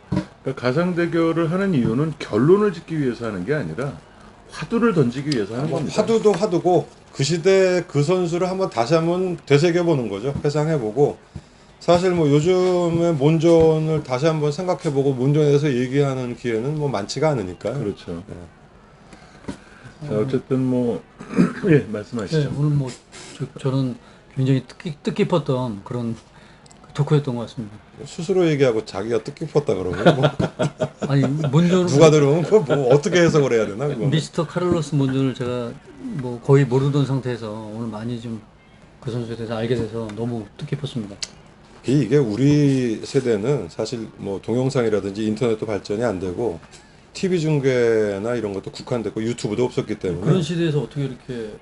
그러니까 가상 대결을 하는 이유는 결론을 짓기 위해서 하는 게 아니라 화두를 던지기 위해서 하는 뭐 겁니다. 화두도 화두고 그 시대 그 선수를 한번 다시 한번 되새겨 보는 거죠. 회상해 보고, 사실 뭐 요즘에 몬존을 다시 한번 생각해 보고 몬존에 대해서 얘기하는 기회는 뭐 많지가 않으니까요. 그렇죠. 네. 자, 어쨌든 뭐 예, 말씀하시죠. 네, 오늘 뭐 저는 굉장히 뜻깊었던 그런 토크였던 것 같습니다. 스스로 얘기하고 자기가 뜻깊었다 그러면 뭐 아니 몬존 누가 들으면 그거 뭐 어떻게 해석을 해야 되나 그거. 미스터 카를로스 몬존을 제가 뭐 거의 모르던 상태에서 오늘 많이 좀 그 선수에 대해서 알게 돼서 너무 뜻깊었습니다. 이게 우리 세대는 사실 뭐 동영상이라든지 인터넷도 발전이 안 되고 TV 중계나 이런 것도 국한됐고 유튜브도 없었기 때문에 그런 시대에서 어떻게 이렇게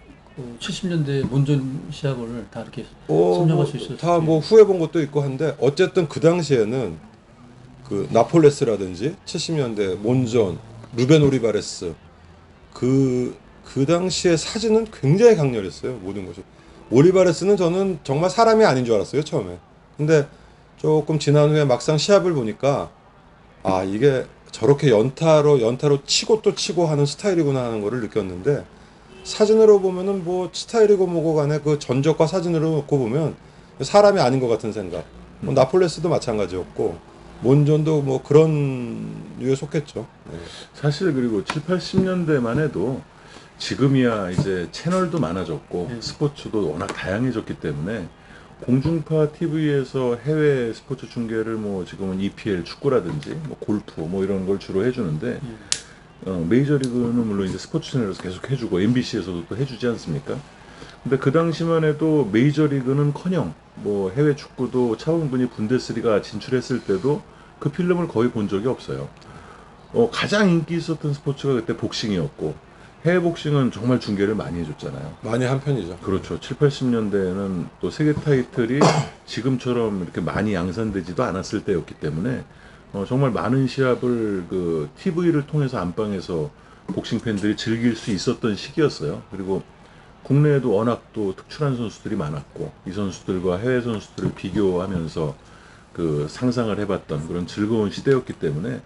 70년대 몬존 시합을 다 이렇게 섭렵할 수 있었어요? 다 뭐 후회 본 것도 있고 한데, 어쨌든 그 당시에는 그 나폴레스라든지 70년대 몬존, 루벤 오리바레스, 그 당시에 사진은 굉장히 강렬했어요. 모든 것이. 오리바레스는 저는 정말 사람이 아닌 줄 알았어요, 처음에. 근데 조금 지난 후에 막상 시합을 보니까 아, 이게 저렇게 연타로 치고 또 치고 하는 스타일이구나 하는 거를 느꼈는데, 사진으로 보면은 뭐 스타일이고 뭐고 간에 그 전적과 사진으로 놓고 보면 사람이 아닌 것 같은 생각. 뭐 나폴레스도 마찬가지였고 몬존도 뭐 그런 류에 속했죠. 네. 사실 그리고 7, 80년대만 해도 지금이야 이제 채널도 많아졌고 스포츠도 워낙 다양해졌기 때문에 공중파 TV에서 해외 스포츠 중계를 뭐 지금은 EPL 축구라든지 뭐 골프 뭐 이런 걸 주로 해주는데 메이저리그는 물론 이제 스포츠 채널에서 계속 해주고 MBC에서도 또 해주지 않습니까? 근데 그 당시만 해도 메이저리그는커녕 뭐 해외 축구도 차범근이 분데스리가 진출했을 때도 그 필름을 거의 본 적이 없어요. 가장 인기 있었던 스포츠가 그때 복싱이었고, 해외 복싱은 정말 중계를 많이 해줬잖아요. 많이 한 편이죠. 그렇죠. 7, 80년대에는 또 세계 타이틀이 지금처럼 이렇게 많이 양산되지도 않았을 때였기 때문에 정말 많은 시합을 그 TV를 통해서 안방에서 복싱 팬들이 즐길 수 있었던 시기였어요. 그리고 국내에도 워낙 또 특출한 선수들이 많았고 이 선수들과 해외 선수들을 비교하면서 그 상상을 해봤던 그런 즐거운 시대였기 때문에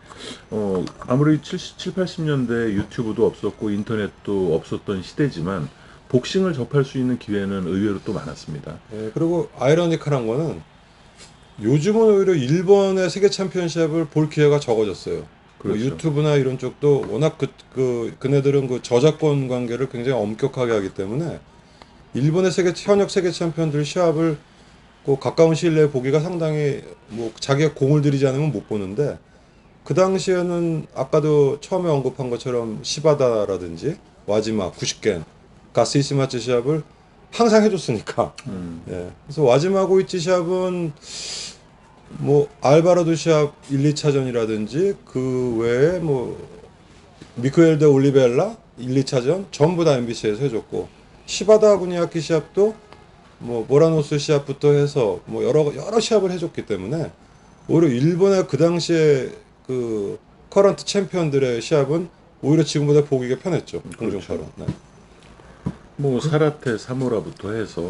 아무리 70, 80년대 유튜브도 없었고 인터넷도 없었던 시대지만 복싱을 접할 수 있는 기회는 의외로 또 많았습니다. 예, 그리고 아이러니컬한 거는 요즘은 오히려 일본의 세계 챔피언십을 볼 기회가 적어졌어요. 뭐 그렇죠. 유튜브나 이런 쪽도 워낙 그네들은 그 저작권 관계를 굉장히 엄격하게 하기 때문에 일본의 현역 세계 챔피언들 시합을 그 가까운 시일 내에 보기가 상당히 뭐 자기가 공을 들이지 않으면 못 보는데 그 당시에는 아까도 처음에 언급한 것처럼 시바다라든지 와지마, 구시켄, 가스이시마츠 시합을 항상 해줬으니까. 예. 그래서 와지마 고이치 시합은 뭐 알바라도 시합 1, 2차전이라든지 그 외에 뭐 미쿠엘 데 올리베라 1, 2차전 전부 다 MBC에서 해줬고 시바다 구니아키 시합도 뭐 모라노스 시합부터 해서 뭐 여러 시합을 해줬기 때문에 오히려 일본의 그 당시에 그 커런트 챔피언들의 시합은 오히려 지금보다 보기가 편했죠. 공중파로. 네. 뭐 사라테 사무라부터 해서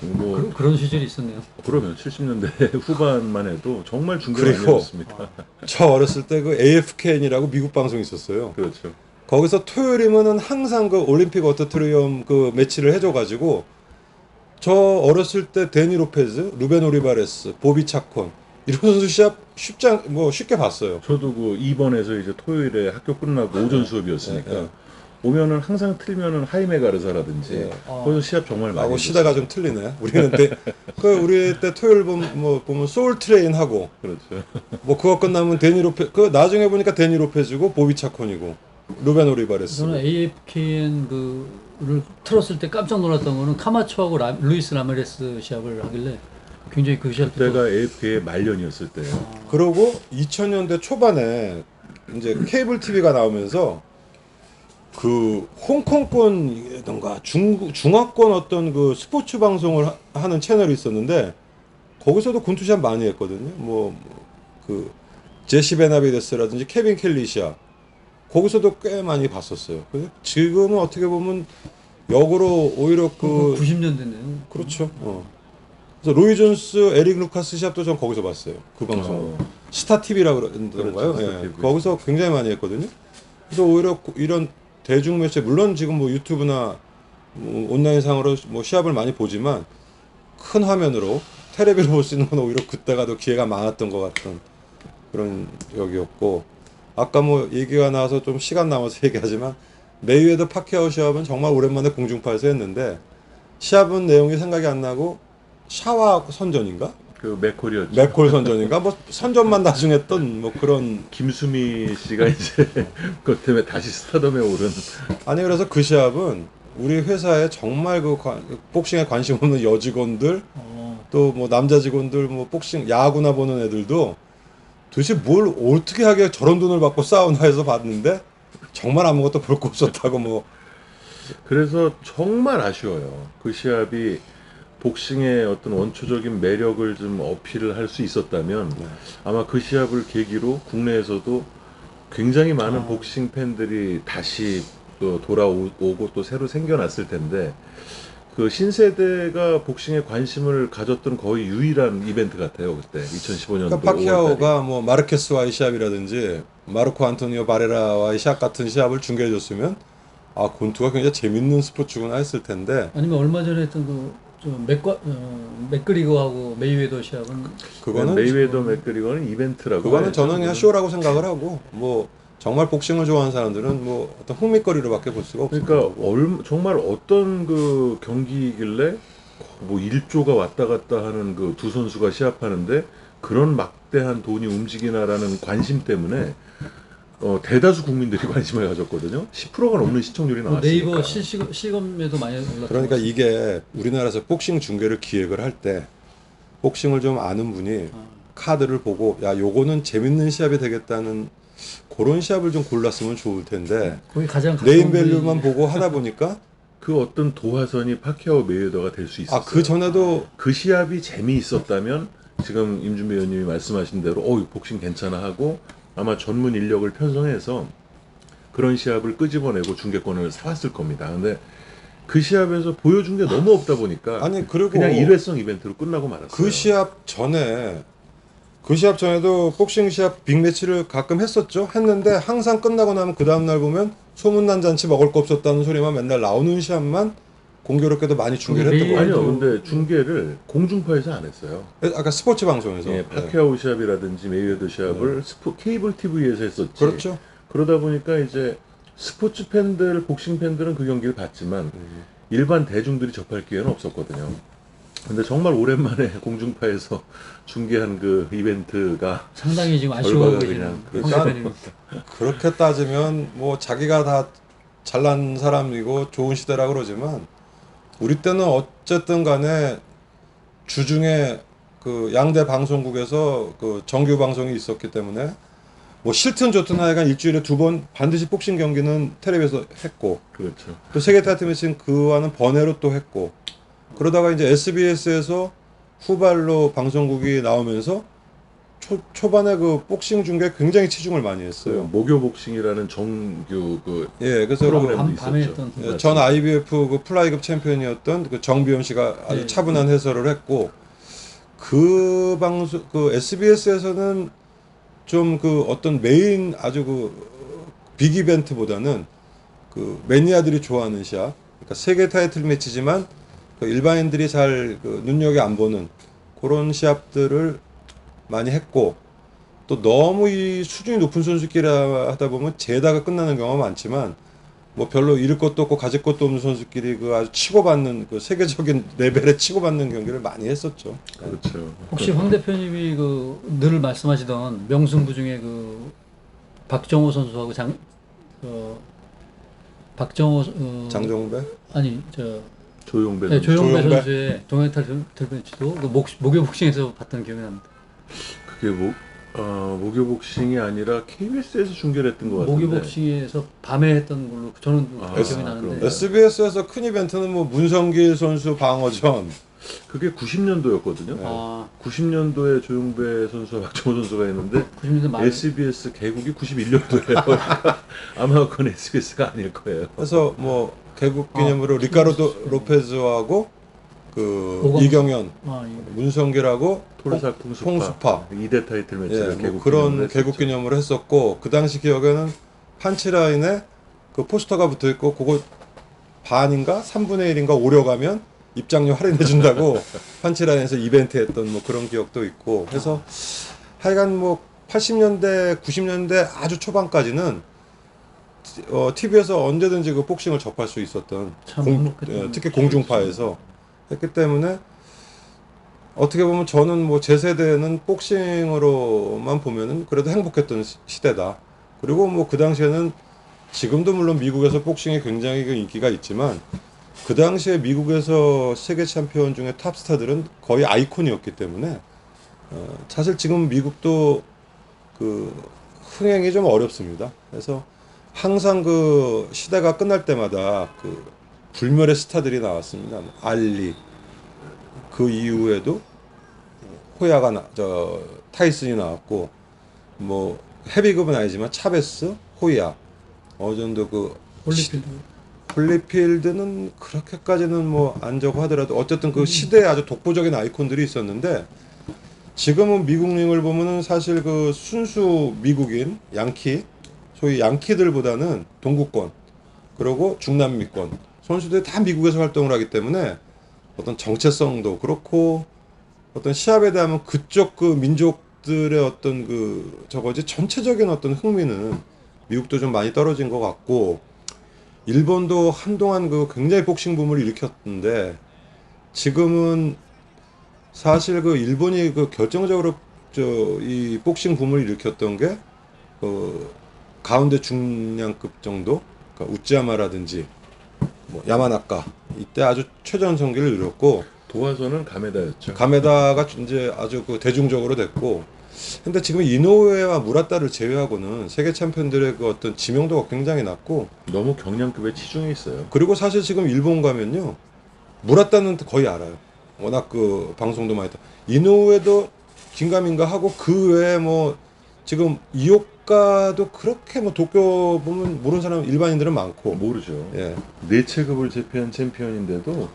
뭐 그런 시절이 있었네요. 그러면 70년대 후반만 해도 정말 중계가 그리고 아니었습니다. 저 어렸을 때 그 AFKN이라고 미국 방송이 있었어요. 그렇죠. 거기서 토요일이면은 항상 그 올림픽 어토트리움 그 매치를 해줘가지고 저 어렸을 때 데니 로페즈, 루벤 오리바레스, 보비 차콘 이런 선수 시합 쉽게 봤어요. 저도 그 2번에서 이제 토요일에 학교 끝나고 오전 수업이었으니까 오면은 항상 틀면은 하이메 가르사라든지 거기서 시합 정말 많이 하고 했었어요. 시대가 좀 틀리네. 우리는 우리 때 토요일 보면 소울 트레인 하고 그렇죠. 뭐 그거 끝나면 데니 로페 그 나중에 보니까 데니 로페즈고 보비 차콘이고 루벤 오리바레스. 저는 AFKN 그를 틀었을 때 깜짝 놀랐던 거는 카마초하고 루이스 라미레스 시합을 하길래 굉장히 그 시합 때 그때가 AF의 말년이었을 때예요. 그러고 2000년대 초반에 이제 케이블 TV가 나오면서 그 홍콩권이던가 중화권 어떤 그 스포츠 방송을 하는 채널이 있었는데 거기서도 군투샷 많이 했거든요. 뭐 그 제시 베나비데스라든지 케빈 켈리 시합 거기서도 꽤 많이 봤었어요. 근데 지금은 어떻게 보면 역으로 오히려 그 90년대네요. 그렇죠. 그래서 로이 존스, 에릭 루카스 시합도 전 거기서 봤어요. 그 방송. 스타 TV라고 그러던가요? 그렇죠, 예. 스타 TV. 거기서 굉장히 많이 했거든요. 그래서 오히려 이런 대중 매체 물론 지금 뭐 유튜브나 뭐 온라인상으로 뭐 시합을 많이 보지만 큰 화면으로 텔레비로 볼 수 있는 건 오히려 그때가 더 기회가 많았던 것 같은 그런 역이었고 아까 뭐 얘기가 나와서 좀 시간 남아서 얘기하지만 메이웨더 파키아오 시합은 정말 오랜만에 공중파에서 했는데 시합은 내용이 생각이 안 나고 샤와 선전인가? 그 맥콜이었죠. 맥콜 선전인가? 뭐 선전만 나중에 했던 뭐 그런 김수미 씨가 이제 그것 때문에 다시 스타덤에 오른. 아니 그래서 그 시합은 우리 회사에 정말 복싱에 관심 없는 여직원들 또 뭐 남자 직원들 뭐 복싱 야구나 보는 애들도 도대체 뭘 어떻게 하게 저런 돈을 받고 싸우나 해서 봤는데 정말 아무것도 볼 거 없었다고 뭐 그래서 정말 아쉬워요. 그 시합이 복싱의 어떤 원초적인 매력을 좀 어필을 할 수 있었다면 아마 그 시합을 계기로 국내에서도 굉장히 많은 복싱 팬들이 다시 또 돌아오고 또 새로 생겨났을 텐데 그 신세대가 복싱에 관심을 가졌던 거의 유일한 이벤트 같아요. 그때 2015년도 그러니까 파키아오가 뭐 마르케스와의 시합이라든지 마르코 안토니오 바레라와의 시합 같은 시합을 중계해 줬으면 아 권투가 굉장히 재밌는 스포츠구나 했을 텐데 아니면 얼마 전에 했던 맥그리거하고 메이웨더 시합은 그거는 메이웨더 맥그리거는 이벤트라고. 그거는 해야죠. 저는 그냥 쇼라고 생각을 하고 뭐 정말 복싱을 좋아하는 사람들은 뭐 어떤 흥미거리로밖에 볼 수가 없어요. 그러니까 정말 어떤 그 경기이길래 뭐 1조가 왔다 갔다 하는 그 두 선수가 시합하는데 그런 막대한 돈이 움직이나라는 관심 때문에 대다수 국민들이 관심을 가졌거든요. 10%가 넘는 시청률이 나왔으니까. 네이버 실검에도 많이 올랐던 그러니까 이게 우리나라에서 복싱 중계를 기획을 할 때 복싱을 좀 아는 분이 카드를 보고 야 요거는 재밌는 시합이 되겠다는 그런 시합을 좀 골랐으면 좋을 텐데 거기 가장 네임 밸류만 보고 하다 보니까 그 어떤 도화선이 파키아오 메이웨더가 될 수 있었어요. 그 전에도 그 시합이 재미있었다면 지금 임준배 의원님이 말씀하신 대로 복싱 괜찮아 하고 아마 전문 인력을 편성해서 그런 시합을 끄집어내고 중계권을 사왔을 겁니다. 근데 그 시합에서 보여준 게 너무 없다 보니까 아니 그리고 그냥 일회성 이벤트로 끝나고 말았어요. 그 시합 전에도 복싱 시합 빅매치를 가끔 했었죠. 했는데 항상 끝나고 나면 그 다음날 보면 소문난 잔치 먹을 거 없었다는 소리만 맨날 나오는 시합만 공교롭게도 많이 중계를 했던 거예요. 아니요, 근데 중계를 공중파에서 안 했어요. 아까 스포츠 방송에서. 예, 파키아오 시합이라든지 메이웨더 시합을 케이블 TV에서 했었지. 그렇죠. 그러다 보니까 이제 스포츠 팬들, 복싱 팬들은 그 경기를 봤지만 일반 대중들이 접할 기회는 없었거든요. 근데 정말 오랜만에 공중파에서 중계한 그 이벤트가 상당히 지금 결과가 아쉬워하고 계시는 그냥 그러니까 황교안님. 그렇게 따지면 뭐 자기가 다 잘난 사람이고 좋은 시대라 그러지만 우리 때는 어쨌든 간에 주중에 그 양대 방송국에서 그 정규 방송이 있었기 때문에 뭐 싫든 좋든 하여간 일주일에 2번 반드시 복싱 경기는 텔레비에서 했고 그렇죠. 또 세계 타이틀 매치는 그와는 번외로 또 했고 그러다가 이제 SBS에서 후발로 방송국이 나오면서 초반에 그 복싱 중계 굉장히 치중을 많이 그 했어요. 목요 복싱이라는 정규 그 예, 그래서 프로그램도 밤에 있었죠. 했던 예, 전 IBF 그 플라이급 챔피언이었던 그 정비영 씨가 아주 네. 차분한 해설을 했고 그 방송 그 SBS에서는 좀 그 어떤 메인 아주 그 빅 이벤트보다는 그 매니아들이 좋아하는 시합, 그러니까 세계 타이틀 매치지만 그 일반인들이 잘 그 눈여겨 안 보는 그런 시합들을 많이 했고 또 너무 이 수준이 높은 선수끼리 하다 보면 재다가 끝나는 경우가 많지만 뭐 별로 잃을 것도 없고 가질 것도 없는 선수끼리 그 아주 치고받는 그 세계적인 레벨에 치고받는 경기를 많이 했었죠. 그렇죠. 혹시 황 대표님이 그 늘 말씀하시던 명승부 중에 그 박정호 선수하고 박정호 장정배? 아니 저 조용배 네, 선수. 조용배 조용배? 선수의 동해탈 매치도 그 목요 복싱에서 봤던 기억이 납니다. 그게 목요 복싱이 아니라 KBS에서 중계를 했던 것 같은데. 목요 복싱에서 밤에 했던 걸로 저는 기억이 그럼. 나는데 SBS에서 큰 이벤트는 뭐 문성길 선수 방어전 그게 90년도였거든요. 아 90년도에 조용배 선수와 박정호 선수가 있는데 90년대 말 SBS 개국이 91년도예요. 그러니까 아마 그건 SBS가 아닐 거예요. 그래서 뭐 개국 기념으로 리카르도 로페즈하고 그 오광수. 이경현, 예. 문성길하고 토르삭 홍수파. 2대 타이틀 예, 매치를 뭐 개국 그런 기념으로 개국 했었죠. 기념으로 했었고 그 당시 기억에는 판치라인에 그 포스터가 붙어 있고 그거 반인가 3분의 1인가 오려가면 입장료 할인해 준다고 판치라인에서 이벤트 했던 뭐 그런 기억도 있고 그래서 하여간 뭐 80년대 90년대 아주 초반까지는 TV에서 언제든지 그 복싱을 접할 수 있었던 참 행복했던 특히 공중파에서 했기 때문에 어떻게 보면 저는 뭐 제 세대는 복싱으로만 보면은 그래도 행복했던 시대다. 그리고 뭐 그 당시에는 지금도 물론 미국에서 복싱이 굉장히 그 인기가 있지만 그 당시에 미국에서 세계 챔피언 중에 탑스타들은 거의 아이콘이었기 때문에 사실 지금 미국도 그 흥행이 좀 어렵습니다. 그래서 항상 그 시대가 끝날 때마다 그 불멸의 스타들이 나왔습니다. 알리 그 이후에도 호야가 타이슨이 나왔고 뭐 헤비급은 아니지만 차베스, 호야 어느 정도 그 홀리필드 홀리필드는 그렇게까지는 뭐 안 적고 하더라도 어쨌든 그 시대에 아주 독보적인 아이콘들이 있었는데 지금은 미국 링을 보면은 사실 그 순수 미국인 양키 소위 양키들보다는 동구권 그리고 중남미권 선수들이 다 미국에서 활동을 하기 때문에 어떤 정체성도 그렇고 어떤 시합에 대한 그쪽 그 민족들의 어떤 그 전체적인 어떤 흥미는 미국도 좀 많이 떨어진 것 같고 일본도 한동안 그 굉장히 복싱 붐을 일으켰는데 지금은 사실 그 일본이 그 결정적으로 이 복싱 붐을 일으켰던 게 가운데 중량급 정도 그러니까 우찌야마라든지 뭐 야마나카 이때 아주 최전성기를 이뤘고 도화선은 가메다였죠. 가메다가 이제 아주 그 대중적으로 됐고 근데 지금 이노우에와 무라타를 제외하고는 세계 챔피언들의 그 어떤 지명도가 굉장히 낮고 너무 경량급에 치중해 있어요. 그리고 사실 지금 일본 가면요 무라타는 거의 알아요. 워낙 그 방송도 많이 했다. 이노우에도 긴가민가 하고 그 외에 뭐 지금 이오카도 그렇게 뭐 도쿄 보면 모르는 사람 일반인들은 많고 모르죠. 예. 네 체급을 제패한 챔피언인데도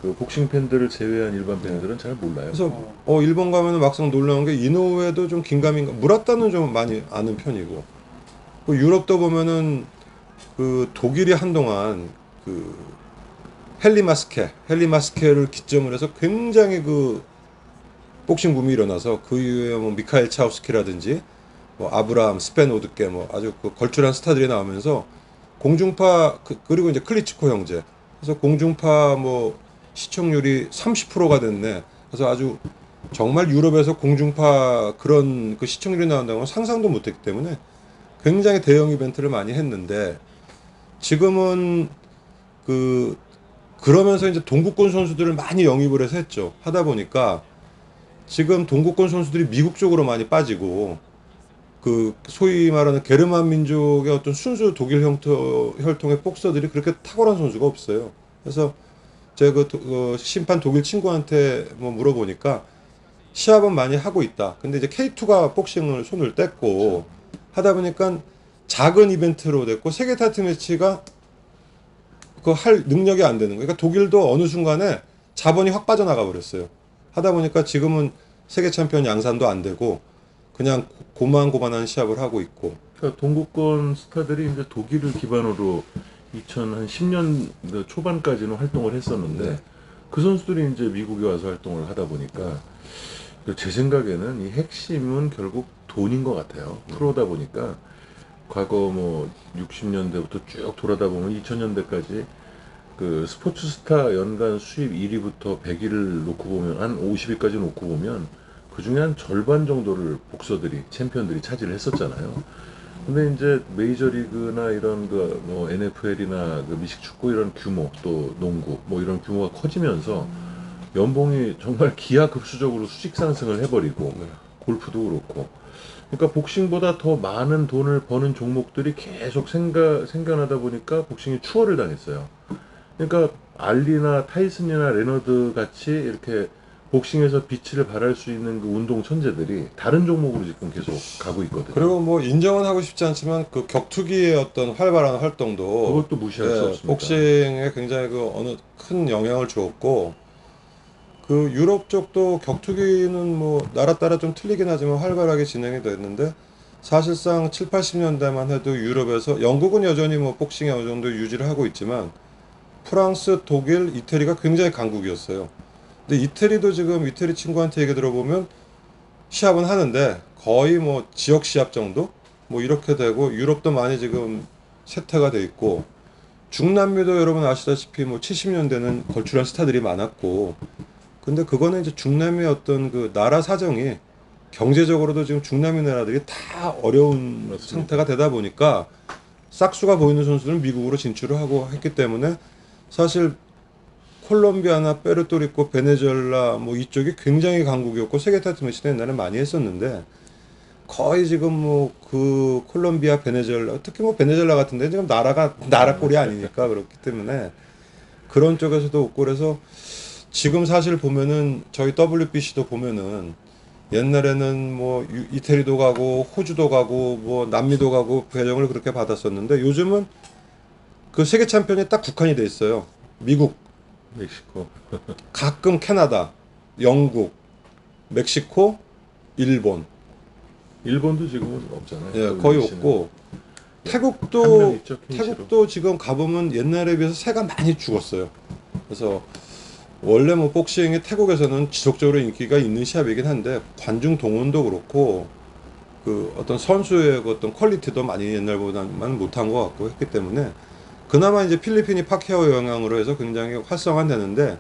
그 복싱 팬들을 제외한 일반 팬들은 잘 몰라요. 그래서 일본 가면은 막상 놀라운 게 이노우에도 좀 긴가민가 무라타는 좀 많이 아는 편이고 그 유럽도 보면은 그 독일이 한동안 그 헬리마스케를 기점으로 해서 굉장히 그 복싱 붐이 일어나서 그 이후에 뭐 미카엘 차우스키라든지 뭐 아브라함, 스펜 오드게 뭐 아주 그 걸출한 스타들이 나오면서 공중파 그리고 이제 클리치코 형제 그래서 공중파 뭐 시청률이 30%가 됐네. 그래서 아주 정말 유럽에서 공중파 그런 그 시청률이 나온다는 건 상상도 못했기 때문에 굉장히 대형 이벤트를 많이 했는데 지금은 그러면서 이제 동구권 선수들을 많이 영입을 해서 했죠. 하다 보니까 지금 동구권 선수들이 미국 쪽으로 많이 빠지고 그 소위 말하는 게르만 민족의 어떤 순수 독일 혈통의 복서들이 그렇게 탁월한 선수가 없어요. 그래서 제가 그 심판 독일 친구한테 뭐 물어보니까 시합은 많이 하고 있다. 근데 이제 K2가 복싱을 손을 뗐고 하다 보니까 작은 이벤트로 됐고 세계 타이틀 매치가 그 할 능력이 안 되는 거예요. 그러니까 독일도 어느 순간에 자본이 확 빠져나가 버렸어요. 하다 보니까 지금은 세계 챔피언 양산도 안 되고 그냥 고만고만한 시합을 하고 있고. 그러니까 동구권 스타들이 이제 독일을 기반으로 2010년 초반까지는 활동을 했었는데 네. 그 선수들이 이제 미국에 와서 활동을 하다 보니까 제 생각에는 이 핵심은 결국 돈인 것 같아요. 프로다 보니까 과거 뭐 60년대부터 쭉 돌아다 보면 2000년대까지 그 스포츠 스타 연간 수입 1위부터 100위를 놓고 보면 한 50위까지 놓고 보면 그 중에 한 절반 정도를 복서들이 챔피언들이 차지를 했었잖아요. 근데 이제 메이저리그나 이런 그 뭐 NFL이나 그 미식축구 이런 규모 또 농구 뭐 이런 규모가 커지면서 연봉이 정말 기하급수적으로 수직 상승을 해버리고 골프도 그렇고 그러니까 복싱보다 더 많은 돈을 버는 종목들이 계속 생겨나다 보니까 복싱이 추월을 당했어요. 그러니까 알리나 타이슨이나 레너드 같이 이렇게 복싱에서 빛을 발할 수 있는 그 운동 천재들이 다른 종목으로 지금 계속 가고 있거든요. 그리고 뭐 인정은 하고 싶지 않지만 그 격투기의 어떤 활발한 활동도 그것도 무시할 수 없습니다. 복싱에 굉장히 그 어느 큰 영향을 주었고 그 유럽 쪽도 격투기는 뭐 나라 따라 좀 틀리긴 하지만 활발하게 진행이 됐는데 사실상 7, 80년대만 해도 유럽에서 영국은 여전히 뭐 복싱이 어느 정도 유지를 하고 있지만 프랑스, 독일, 이태리가 굉장히 강국이었어요. 근데 이태리도 지금 이태리 친구한테 얘기 들어보면 시합은 하는데 거의 뭐 지역 시합 정도 뭐 이렇게 되고 유럽도 많이 지금 쇠퇴가 돼 있고 중남미도 여러분 아시다시피 뭐 70년대는 걸출한 스타들이 많았고 근데 그거는 이제 중남미의 어떤 그 나라 사정이 경제적으로도 지금 중남미 나라들이 다 어려운 맞습니다. 상태가 되다 보니까 싹수가 보이는 선수들은 미국으로 진출을 하고 했기 때문에 사실 콜롬비아나 페르토리코, 베네수엘라 뭐 이쪽이 굉장히 강국이었고 세계 타이틀 매치도 옛날에 많이 했었는데 거의 지금 뭐 그 콜롬비아, 베네수엘라 특히 뭐 베네수엘라 같은데 지금 나라 꼴이 아니니까 그렇기 때문에 그런 쪽에서도 없고 그래서 지금 사실 보면은 저희 WBC도 보면은 옛날에는 뭐 이태리도 가고 호주도 가고 뭐 남미도 가고 배정을 그렇게 받았었는데 요즘은 그 세계 챔피언이 딱 국한이 돼 있어요. 미국, 멕시코. 가끔 캐나다, 영국, 멕시코, 일본. 일본도 지금은 없잖아요. 예, 거의 WBC 는. 없고 한명 태국도 있죠, 켄시로. 태국도 지금 가보면 옛날에 비해서 새가 많이 죽었어요. 그래서 원래 뭐 복싱이 태국에서는 지속적으로 인기가 있는 시합이긴 한데 관중 동원도 그렇고 그 어떤 선수의 그 어떤 퀄리티도 많이 옛날보다는 못한 것 같고 했기 때문에 그나마 이제 필리핀이 파키아오 영향으로 해서 굉장히 활성화되는데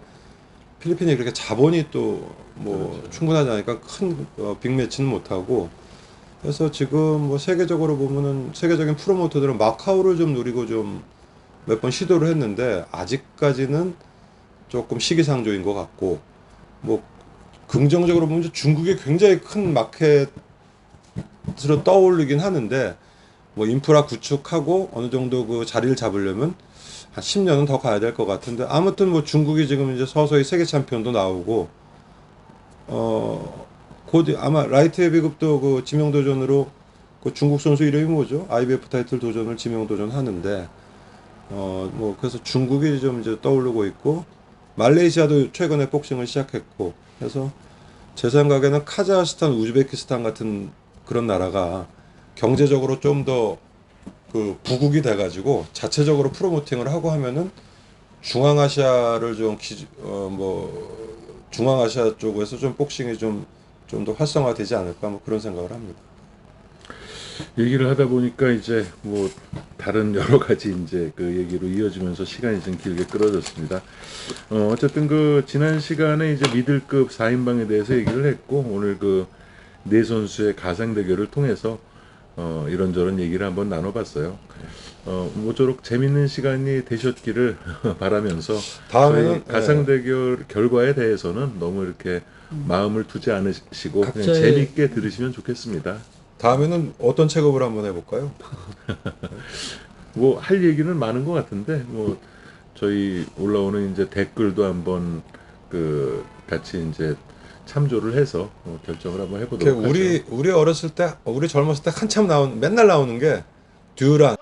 필리핀이 그렇게 자본이 또 뭐 그렇죠. 충분하지 않으니까 큰 빅매치는 못하고 그래서 지금 뭐 세계적으로 보면은 세계적인 프로모터들은 마카오를 좀 노리고 좀 몇 번 시도를 했는데 아직까지는 조금 시기상조인 것 같고 뭐 긍정적으로 보면 중국이 굉장히 큰 마켓으로 떠올리긴 하는데 뭐 인프라 구축하고 어느 정도 그 자리를 잡으려면 한 10년은 더 가야 될 것 같은데 아무튼 뭐 중국이 지금 이제 서서히 세계 챔피언도 나오고 곧 아마 라이트 헤비급도 그 지명 도전으로 그 중국 선수 이름이 뭐죠? IBF 타이틀 도전을 지명 도전하는데 뭐 그래서 중국이 좀 이제 떠오르고 있고 말레이시아도 최근에 복싱을 시작했고 해서 제 생각에는 카자흐스탄, 우즈베키스탄 같은 그런 나라가 경제적으로 좀 더 그 부국이 돼가지고 자체적으로 프로모팅을 하고 하면은 중앙아시아를 좀 중앙아시아 쪽에서 좀 복싱이 좀 더 활성화되지 않을까 뭐 그런 생각을 합니다. 얘기를 하다 보니까 이제 뭐 다른 여러 가지 이제 그 얘기로 이어지면서 시간이 좀 길게 끌어졌습니다. 어쨌든 그 지난 시간에 이제 미들급 4인방에 대해서 얘기를 했고 오늘 그 네 선수의 가상 대결을 통해서 이런저런 얘기를 한번 나눠봤어요. 모쪼록 재밌는 시간이 되셨기를 바라면서 다음에는 저희 가상 대결 결과에 대해서는 너무 이렇게 마음을 두지 않으시고 그냥 각자의- 재밌게 들으시면 좋겠습니다. 다음에는 어떤 체급을 한번 해볼까요? 뭐 할 얘기는 많은 것 같은데 뭐 저희 올라오는 이제 댓글도 한번 그 같이 이제 참조를 해서 결정을 한번 해보도록 하죠. 우리 어렸을 때 우리 젊었을 때 한참 맨날 나오는 게 듀란